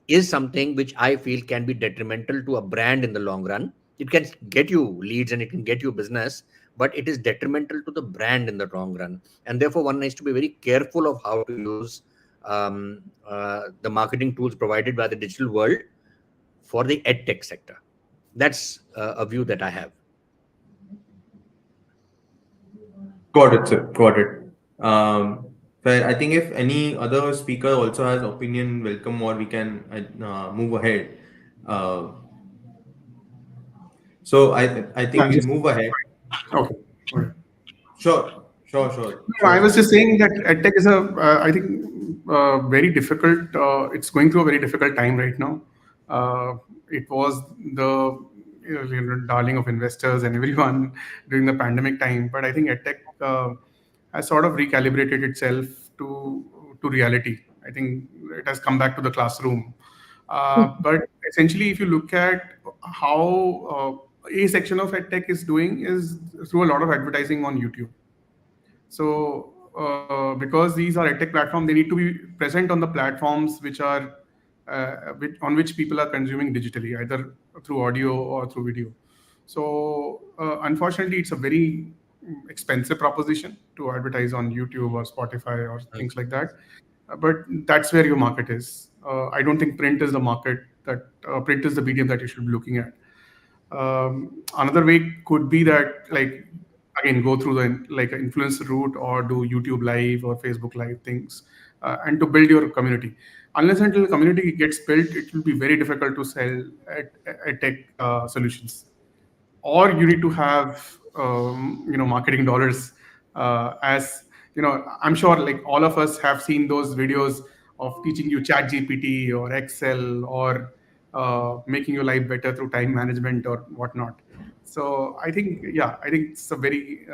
is something which I feel can be detrimental to a brand in the long run. It can get you leads and it can get you business, but it is detrimental to the brand in the long run. And therefore, one needs to be very careful of how to use the marketing tools provided by the digital world for the edtech sector. That's a view that I have. Got it, sir. Got it. Um, but I think if any other speaker also has opinion, welcome, or we can move ahead. Uh, so I think Yeah, we'll just move ahead. okay. Okay. I Sure, was sir. just saying that EdTech is I think, very difficult. It's going through a very difficult time right now. It was the darling of investors and everyone during the pandemic time, but I think EdTech has sort of recalibrated itself to reality. I think it has come back to the classroom. But essentially, if you look at how a section of EdTech is doing is through a lot of advertising on YouTube. So, because these are edtech platforms, they need to be present on the platforms which are on which people are consuming digitally, either through audio or through video. So, unfortunately, it's a very expensive proposition to advertise on YouTube or Spotify or things like that. But that's where your market is. I don't think print is the market that print is the medium that you should be looking at. Another way could be that, like, again, go through the like influencer route or do YouTube live or Facebook live things, and to build your community. Unless until the community gets built, it will be very difficult to sell at tech solutions. Or you need to have marketing dollars, as I'm sure like all of us have seen those videos of teaching you chat gpt or excel or making your life better through time management or whatnot. So I think it's a very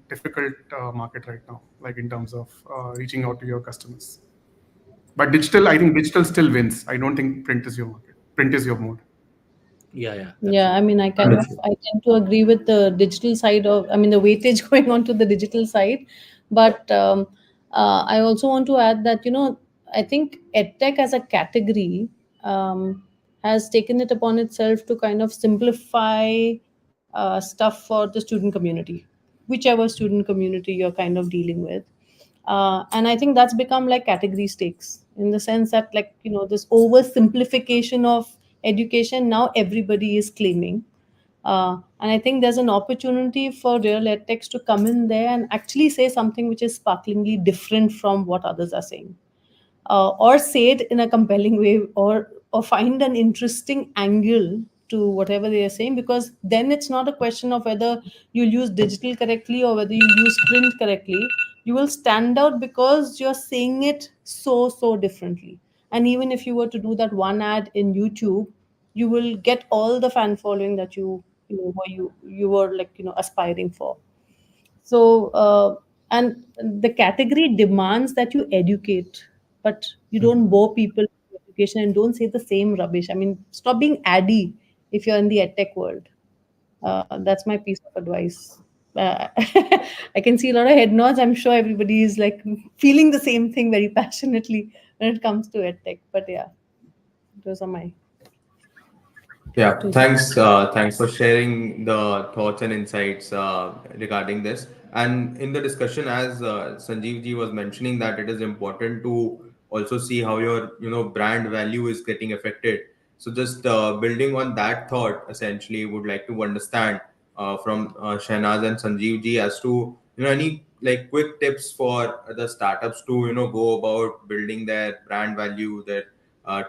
difficult market right now, like in terms of reaching out to your customers. But digital, I think digital still wins. I don't think print is your market. Print is your mode. Yeah, Yeah, I absolutely. mean, Understood. I tend to agree with the digital side of, I mean, the weightage going on to the digital side. But I also want to add that, I think EdTech as a category has taken it upon itself to kind of simplify stuff for the student community, whichever student community you're kind of dealing with. And I think that's become like category stakes, in the sense that, like, this oversimplification of education now everybody is claiming. And I think there's an opportunity for real edtechs to come in there and actually say something which is sparklingly different from what others are saying, or say it in a compelling way, or or find an interesting angle to whatever they are saying, because then it's not a question of whether you use digital correctly or whether you use print correctly. You will stand out because you're saying it so differently. And even if you were to do that one ad in YouTube, you will get all the fan following that you were like aspiring for. So and the category demands that you educate, but you don't bore people with education, and don't say the same rubbish. I mean, stop being addy if you're in the edtech world. That's my piece of advice. I can see a lot of head nods. I'm sure everybody is like feeling the same thing very passionately when it comes to edtech. But yeah, those are my Yeah, two cents. thanks for sharing the thoughts and insights regarding this. And in the discussion, as Sanjeev ji was mentioning, that it is important to also see how your brand value is getting affected. So just building on that thought, essentially, would like to understand from Shahnaz and Sanjeev ji as to any like quick tips for the startups to go about building their brand value, their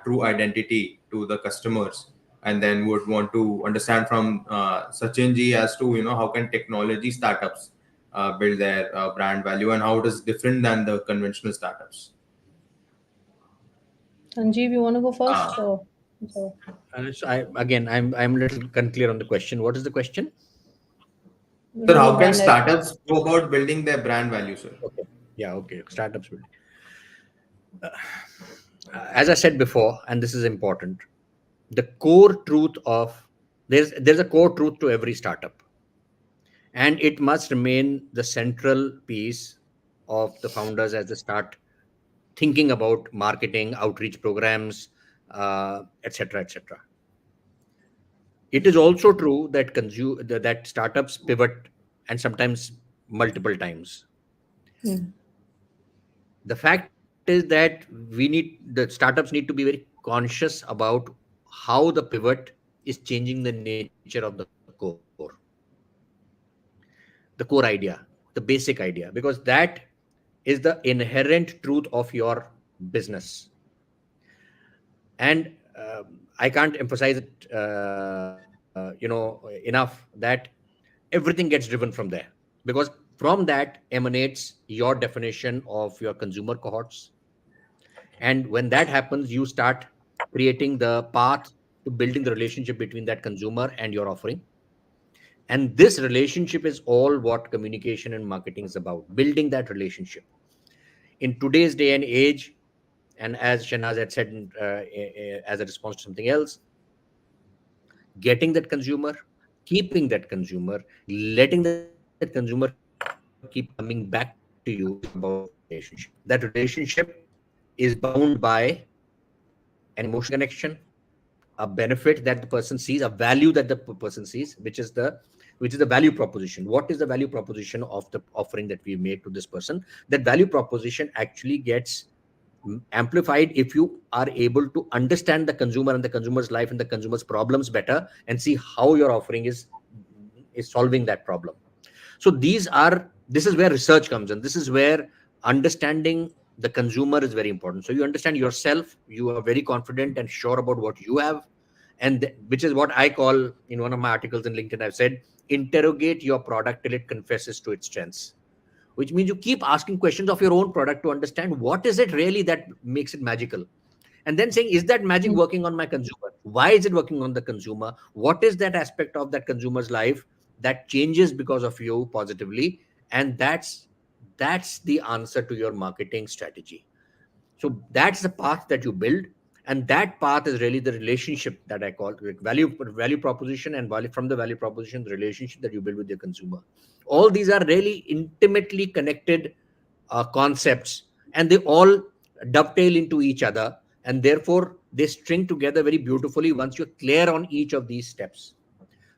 true identity to the customers, and then would want to understand from Sachin ji as to how can technology startups build their brand value and how it is different than the conventional startups. Sanjeev, you want to go Uh, first, or so? So I'm a little unclear on the question. What is the question? Sir, Building a how can brand. startups go about building their brand value, sir? Okay. Yeah. Okay. Startups building. As I said before, and this is important, the core truth of there's a core truth to every startup, and it must remain the central piece of the founders as they start thinking about marketing, outreach programs, etc., etc. It is also true that that startups pivot, and sometimes multiple times. Hmm. The fact is that the startups need to be very conscious about how the pivot is changing the nature of the core, the core idea, the basic idea, because that is the inherent truth of your business. And I can't emphasize it enough that everything gets driven from there, because from that emanates your definition of your consumer cohorts. And when that happens, you start creating the path to building the relationship between that consumer and your offering. And this relationship is all what communication and marketing is about, building that relationship. In today's day and age, and as Shanaz had said as a response to something else, getting that consumer, keeping that consumer, letting that consumer keep coming back to you is about that relationship. That relationship is bound by an emotional connection, a benefit that the person sees, a value that the person sees, which is the value proposition. What is the value proposition of the offering that we made to this person? That value proposition actually gets amplified if you are able to understand the consumer and the consumer's life and the consumer's problems better, and see how your offering is solving that problem. So this is where research comes in. This is where understanding the consumer is very important. So you understand yourself, you are very confident and sure about what you have, and which is what I call, in one of my articles in LinkedIn, I've said, interrogate your product till it confesses to its strengths, which means you keep asking questions of your own product to understand what is it really that makes it magical, and then saying, is that magic working on my consumer? Why is it working on the consumer? What is that aspect of that consumer's life that changes because of you positively? And that's the answer to your marketing strategy. So that's the path that you build, and that path is really the relationship that I call like value proposition, and from the value proposition, the relationship that you build with your consumer. All these are really intimately connected concepts, and they all dovetail into each other, and therefore they string together very beautifully once you're clear on each of these steps.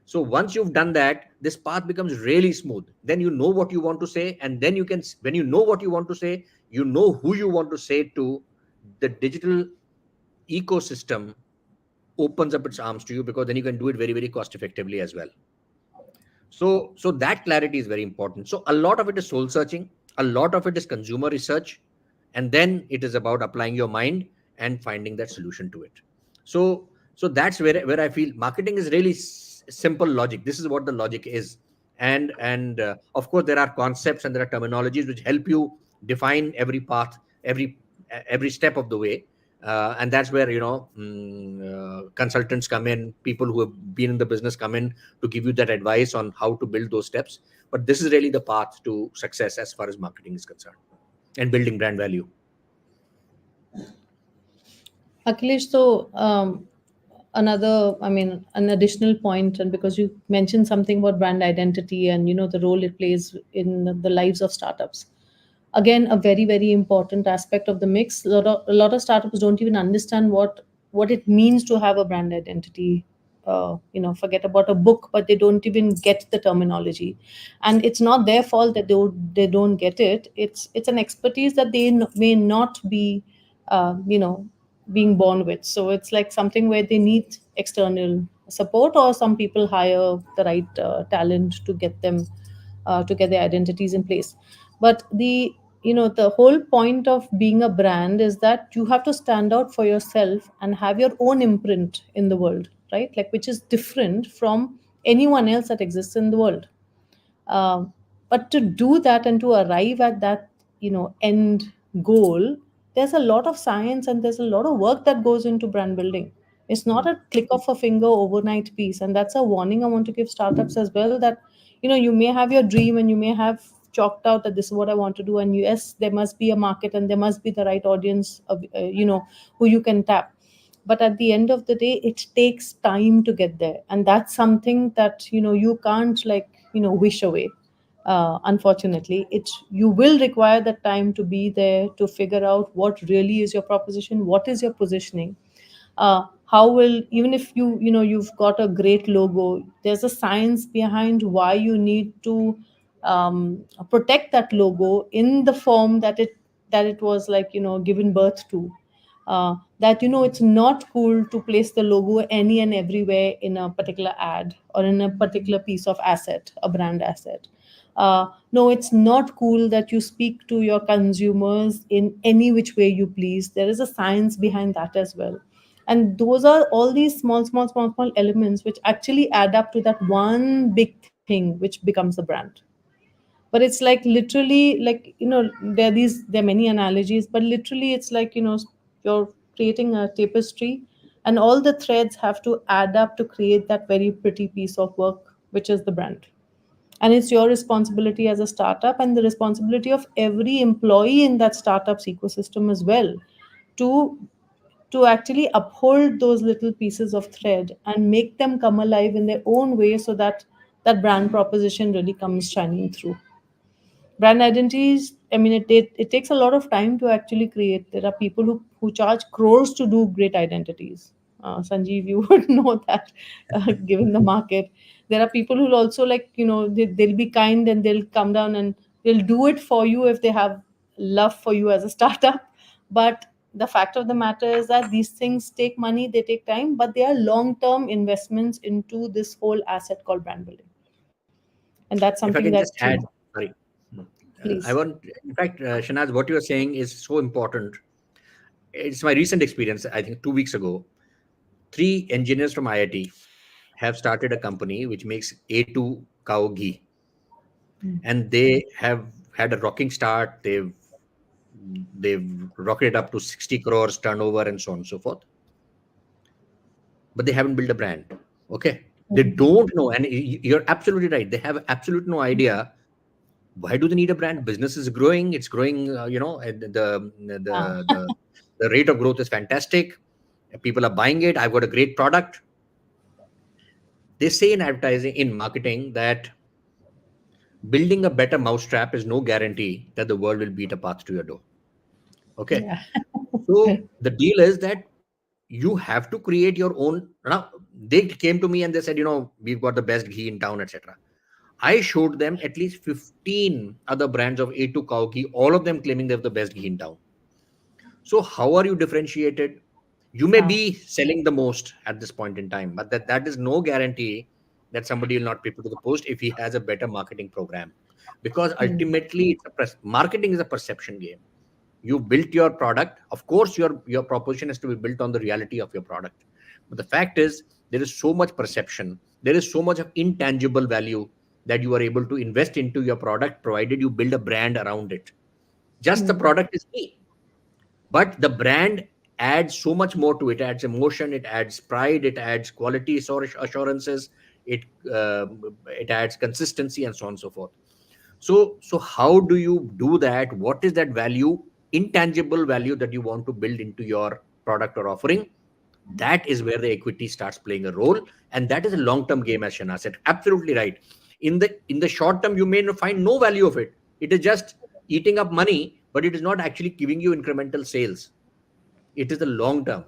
So once you've done that, this path becomes really smooth. Then you know what you want to say, and then you can, when you know what you want to say, you know who you want to say to. The digital ecosystem opens up its arms to you, because then you can do it very, very cost effectively as well. So that clarity is very important. So a lot of it is soul searching, a lot of it is consumer research, and then it is about applying your mind and finding that solution to it. So that's where I feel marketing is really simple logic. This is what the logic is. And of course there are concepts and there are terminologies which help you define every path, every every step of the way. And that's where consultants come in, people who have been in the business come in to give you that advice on how to build those steps. But this is really the path to success as far as marketing is concerned, and building brand value. Akhilesh, so an additional point, and because you mentioned something about brand identity and the role it plays in the lives of startups. Again, a very very important aspect of the mix. A lot of startups don't even understand what it means to have a brand identity. Forget about a book, but they don't even get the terminology, and it's not their fault that they don't get it. It's an expertise that they may not be uh, you know being born with. So it's like something where they need external support, or some people hire the right talent to get their identities in place. But the whole point of being a brand is that you have to stand out for yourself and have your own imprint in the world, right? Like, which is different from anyone else that exists in the world. Um, but to do that and to arrive at that end goal, there's a lot of science and there's a lot of work that goes into brand building. It's not a click of a finger overnight piece, and that's a warning I want to give startups as well, that you may have your dream and you may have chalked out that this is what I want to do, and yes, there must be a market and there must be the right audience of who you can tap. But at the end of the day, it takes time to get there, and that's something that you can't, like, wish away. Unfortunately, you will require that time to be there, to figure out what really is your proposition, what is your positioning. How will, even if you've got a great logo, there's a science behind why you need to protect that logo in the form that it was, like, given birth to. That it's not cool to place the logo any and everywhere in a particular ad or in a particular piece of asset, a brand asset. No, it's not cool that you speak to your consumers in any which way you please. There is a science behind that as well. And those are all these small, small, small, small elements which actually add up to that one big thing which becomes the brand. But it's like, literally, like, there are many analogies, but literally it's like, you're creating a tapestry, and all the threads have to add up to create that very pretty piece of work, which is the brand. And it's your responsibility as a startup, and the responsibility of every employee in that startup's ecosystem as well, to actually uphold those little pieces of thread and make them come alive in their own way, so that that brand proposition really comes shining through. Brand identities, I mean, it takes a lot of time to actually create. There are people who charge crores to do great identities. Sanjeev, you would know that, given the market. There are people who'll also, like, they'll be kind and they'll come down and they'll do it for you if they have love for you as a startup. But the fact of the matter is that these things take money, they take time, but they are long term investments into this whole asset called brand building. And that's If something I can that, just add, sorry, I please. want, in fact, Shanaz, what you are saying is so important. It's my recent experience. I think 2 weeks ago, three engineers from IIT have started a company which makes A2 cow ghee, and they have had a rocking start. They've rocketed up to 60 crores turnover and so on and so forth. But they haven't built a brand. Okay, they don't know, and you're absolutely right. They have absolutely no idea. Why do they need a brand? Business is growing. It's growing. And the rate of growth is fantastic. People are buying it. I've got a great product. They say in advertising, in marketing, that building a better mousetrap is no guarantee that the world will beat a path to your door. Okay. Yeah. So the deal is that you have to create your own. Now, they came to me and they said, we've got the best ghee in town, etc. I showed them at least 15 other brands of A2 cow ghee, all of them claiming they have the best ghee in town. So how are you differentiated? You may Ah. be selling the most at this point in time, but that is no guarantee that somebody will not people to the post if he has a better marketing program. Because ultimately, marketing is a perception game. You built your product. Of course, your proposition has to be built on the reality of your product. But the fact is, there is so much perception, there is so much of intangible value that you are able to invest into your product, provided you build a brand around it. Just the Mm. product is key, but the brand adds so much more to it. It adds emotion, it adds pride, it adds quality assurances, it it adds consistency, and so on and so forth. So how do you do that? What is that value, intangible value, that you want to build into your product or offering? That is where the equity starts playing a role, and that is a long term game, as Shana said. Absolutely right. In the short term, you may find no value of it. It is just eating up money, but it is not actually giving you incremental sales. It is the long term,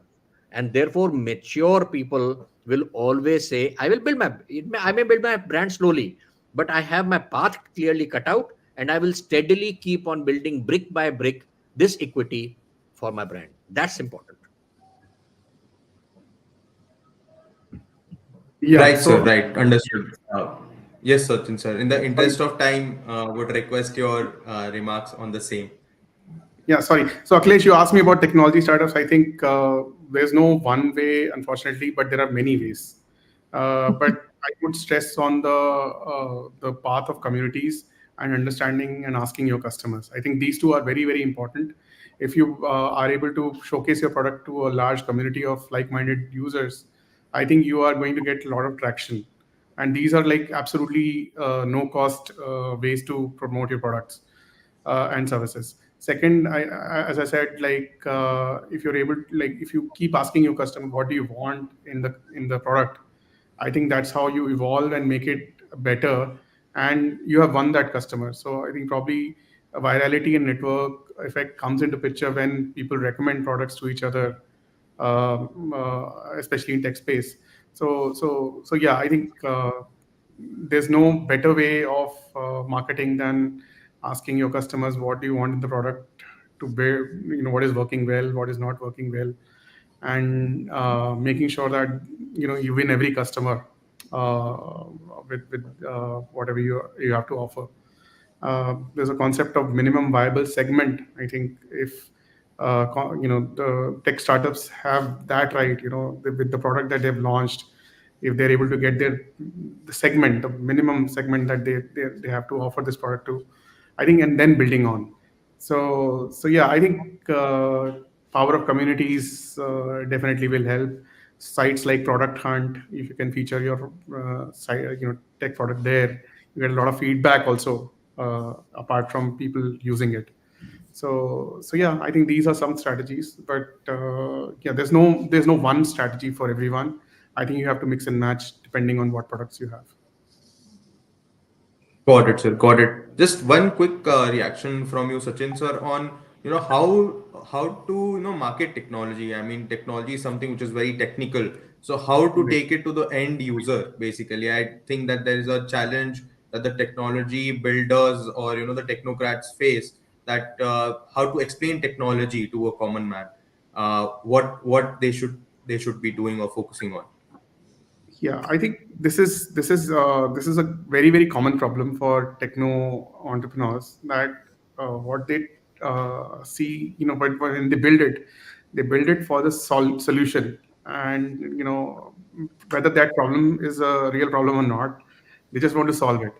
and therefore mature people will always say, I will build my I may build my brand slowly, but I have my path clearly cut out, and I will steadily keep on building brick by brick this equity for my brand. That's important. Yeah. Right, sir. So Right. Understood. Yes, Sachin, sir. In the interest of time, would request your remarks on the same. yeah, sorry. So Akhilesh, you asked me about technology startups. I think there's no one way, unfortunately, but there are many ways. But I would stress on the path of communities and understanding and asking your customers. I think these two are very, very important. If you are able to showcase your product to a large community of like-minded users, I think you are going to get a lot of traction. And these are like absolutely no-cost ways to promote your products and services. Second, as I said, like if you're able to, like if you keep asking your customer what do you want in the product, I think that's how you evolve and make it better, and you have won that customer. So I think probably a virality and network effect comes into picture when people recommend products to each other, especially in tech space. So yeah, I think there's no better way of marketing than asking your customers what do you want in the product to bear, what is working well, what is not working well, and making sure that you win every customer with whatever you have to offer. There's a concept of minimum viable segment. I think if the tech startups have that right, with the product that they've launched, if they're able to get the segment, the minimum segment that they have to offer this product to, I think, and then building on. So yeah, I think power of communities definitely will help. Sites like Product Hunt, if you can feature your tech product there, you get a lot of feedback also, apart from people using it. So yeah, I think these are some strategies, but yeah, there's no one strategy for everyone. I think you have to mix and match depending on what products you have. Got it, sir. Got it. Just one quick reaction from you, Sachin, sir, on how to market technology. I mean, technology is something which is very technical. So how to Right. take it to the end user, basically. I think that there is a challenge that the technology builders or the technocrats face, that how to explain technology to a common man, what they should be doing or focusing on. Yeah, I think this is a very, very common problem for techno entrepreneurs, that what they see, but when they build it for the solution, and whether that problem is a real problem or not, they just want to solve it.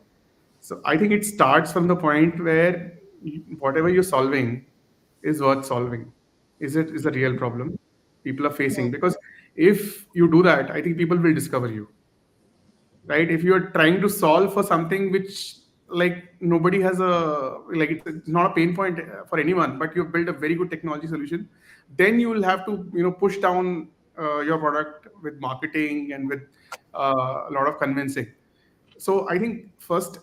So I think it starts from the point where whatever you're solving is worth solving. Is a real problem people are facing? Because if you do that, I think people will discover you, right? If you're trying to solve for something which, like, nobody has it's not a pain point for anyone, but you've built a very good technology solution, then you will have to push down your product with marketing and with a lot of convincing. So I think first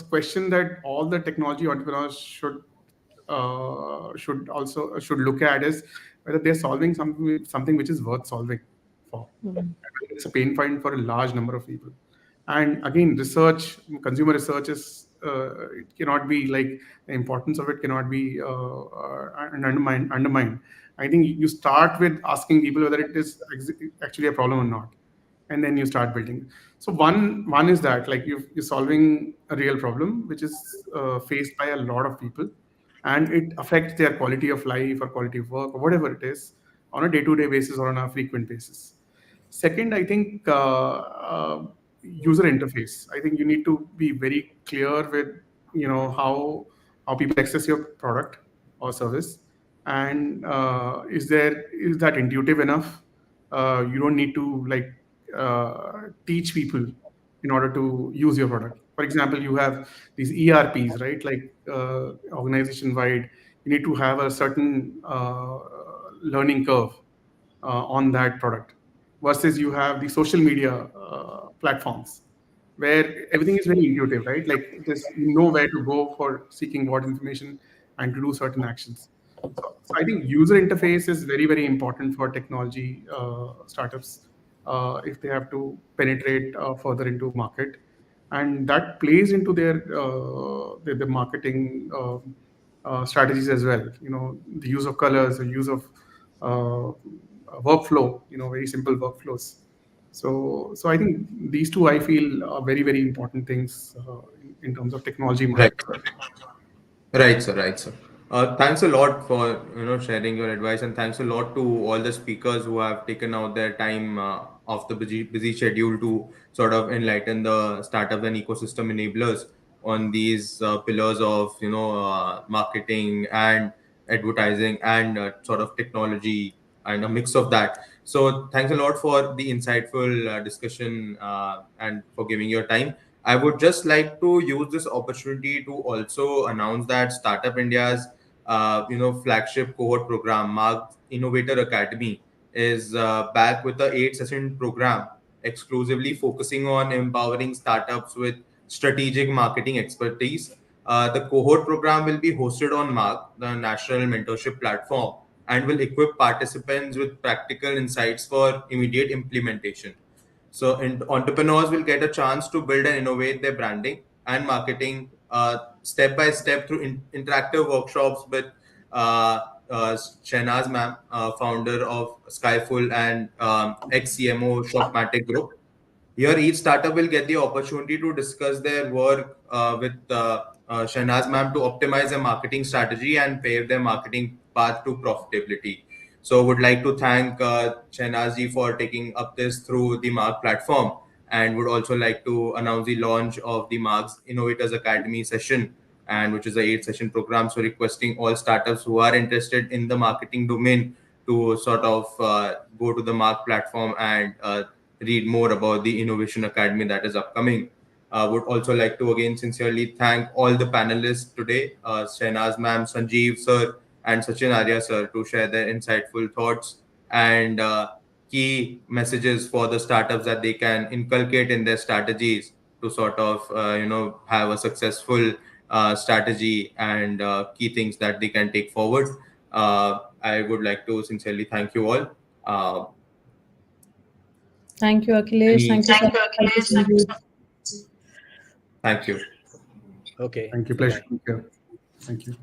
question that all the technology entrepreneurs should look at is whether they're solving something which is worth solving for. Mm. It's a pain point for a large number of people. And again, consumer research it cannot be like, the importance of it cannot be undermined. I think you start with asking people whether it is actually a problem or not, and then you start building. So one is that, like, you're solving a real problem which is faced by a lot of people, and it affects their quality of life or quality of work or whatever it is, on a day-to-day basis or on a frequent basis. Second, I think user interface. I think you need to be very clear with how people access your product or service, and is that intuitive enough? You don't need to teach people in order to use your product. For example, you have these ERPs, right? Like organization wide, you need to have a certain learning curve on that product, versus you have the social media platforms where everything is very intuitive, right? Like just you know where to go for seeking what information and to do certain actions. So I think user interface is very, very important for technology startups if they have to penetrate further into market, and that plays into their marketing strategies as well. The use of colors, the use of uh, workflow, very simple workflows. So I think these two I feel are very, very important things in terms of technology Right. market. Right, sir. Right, sir. Thanks a lot for sharing your advice, and thanks a lot to all the speakers who have taken out their time of the busy schedule to sort of enlighten the startup and ecosystem enablers on these pillars of marketing and advertising and sort of technology and a mix of that. So thanks a lot for the insightful discussion and for giving your time. I would just like to use this opportunity to also announce that Startup India's flagship cohort program, marked Innovator Academy, is back with the 8 session program exclusively focusing on empowering startups with strategic marketing expertise. The cohort program will be hosted on Mark, the national mentorship platform, and will equip participants with practical insights for immediate implementation. So, entrepreneurs will get a chance to build and innovate their branding and marketing step by step through interactive workshops with uh, Shehnaz ma'am, founder of Skyful and ex-CMO Shopmatic Group. Here, each startup will get the opportunity to discuss their work with Shehnaz ma'am to optimize their marketing strategy and pave their marketing path to profitability. So, would like to thank Shehnaz ji for taking up this through the Mark platform, and would also like to announce the launch of the Mark's Innovators Academy session, and which is a 8 session program. So, requesting all startups who are interested in the marketing domain to sort of go to the Mark platform and read more about the Innovation Academy that is upcoming. Would also like to again sincerely thank all the panelists today, Shehnaz ma'am, Sanjeev sir, and Sachin Arya sir, to share their insightful thoughts and key messages for the startups that they can inculcate in their strategies to sort of have a successful strategy and key things that they can take forward. I would like to sincerely thank you all. Thank you, Akhilesh. Any Thank you so much. Thank you, Sanjeev. Thank you. Okay. Thank you. Bye Pleasure. bye. Thank you.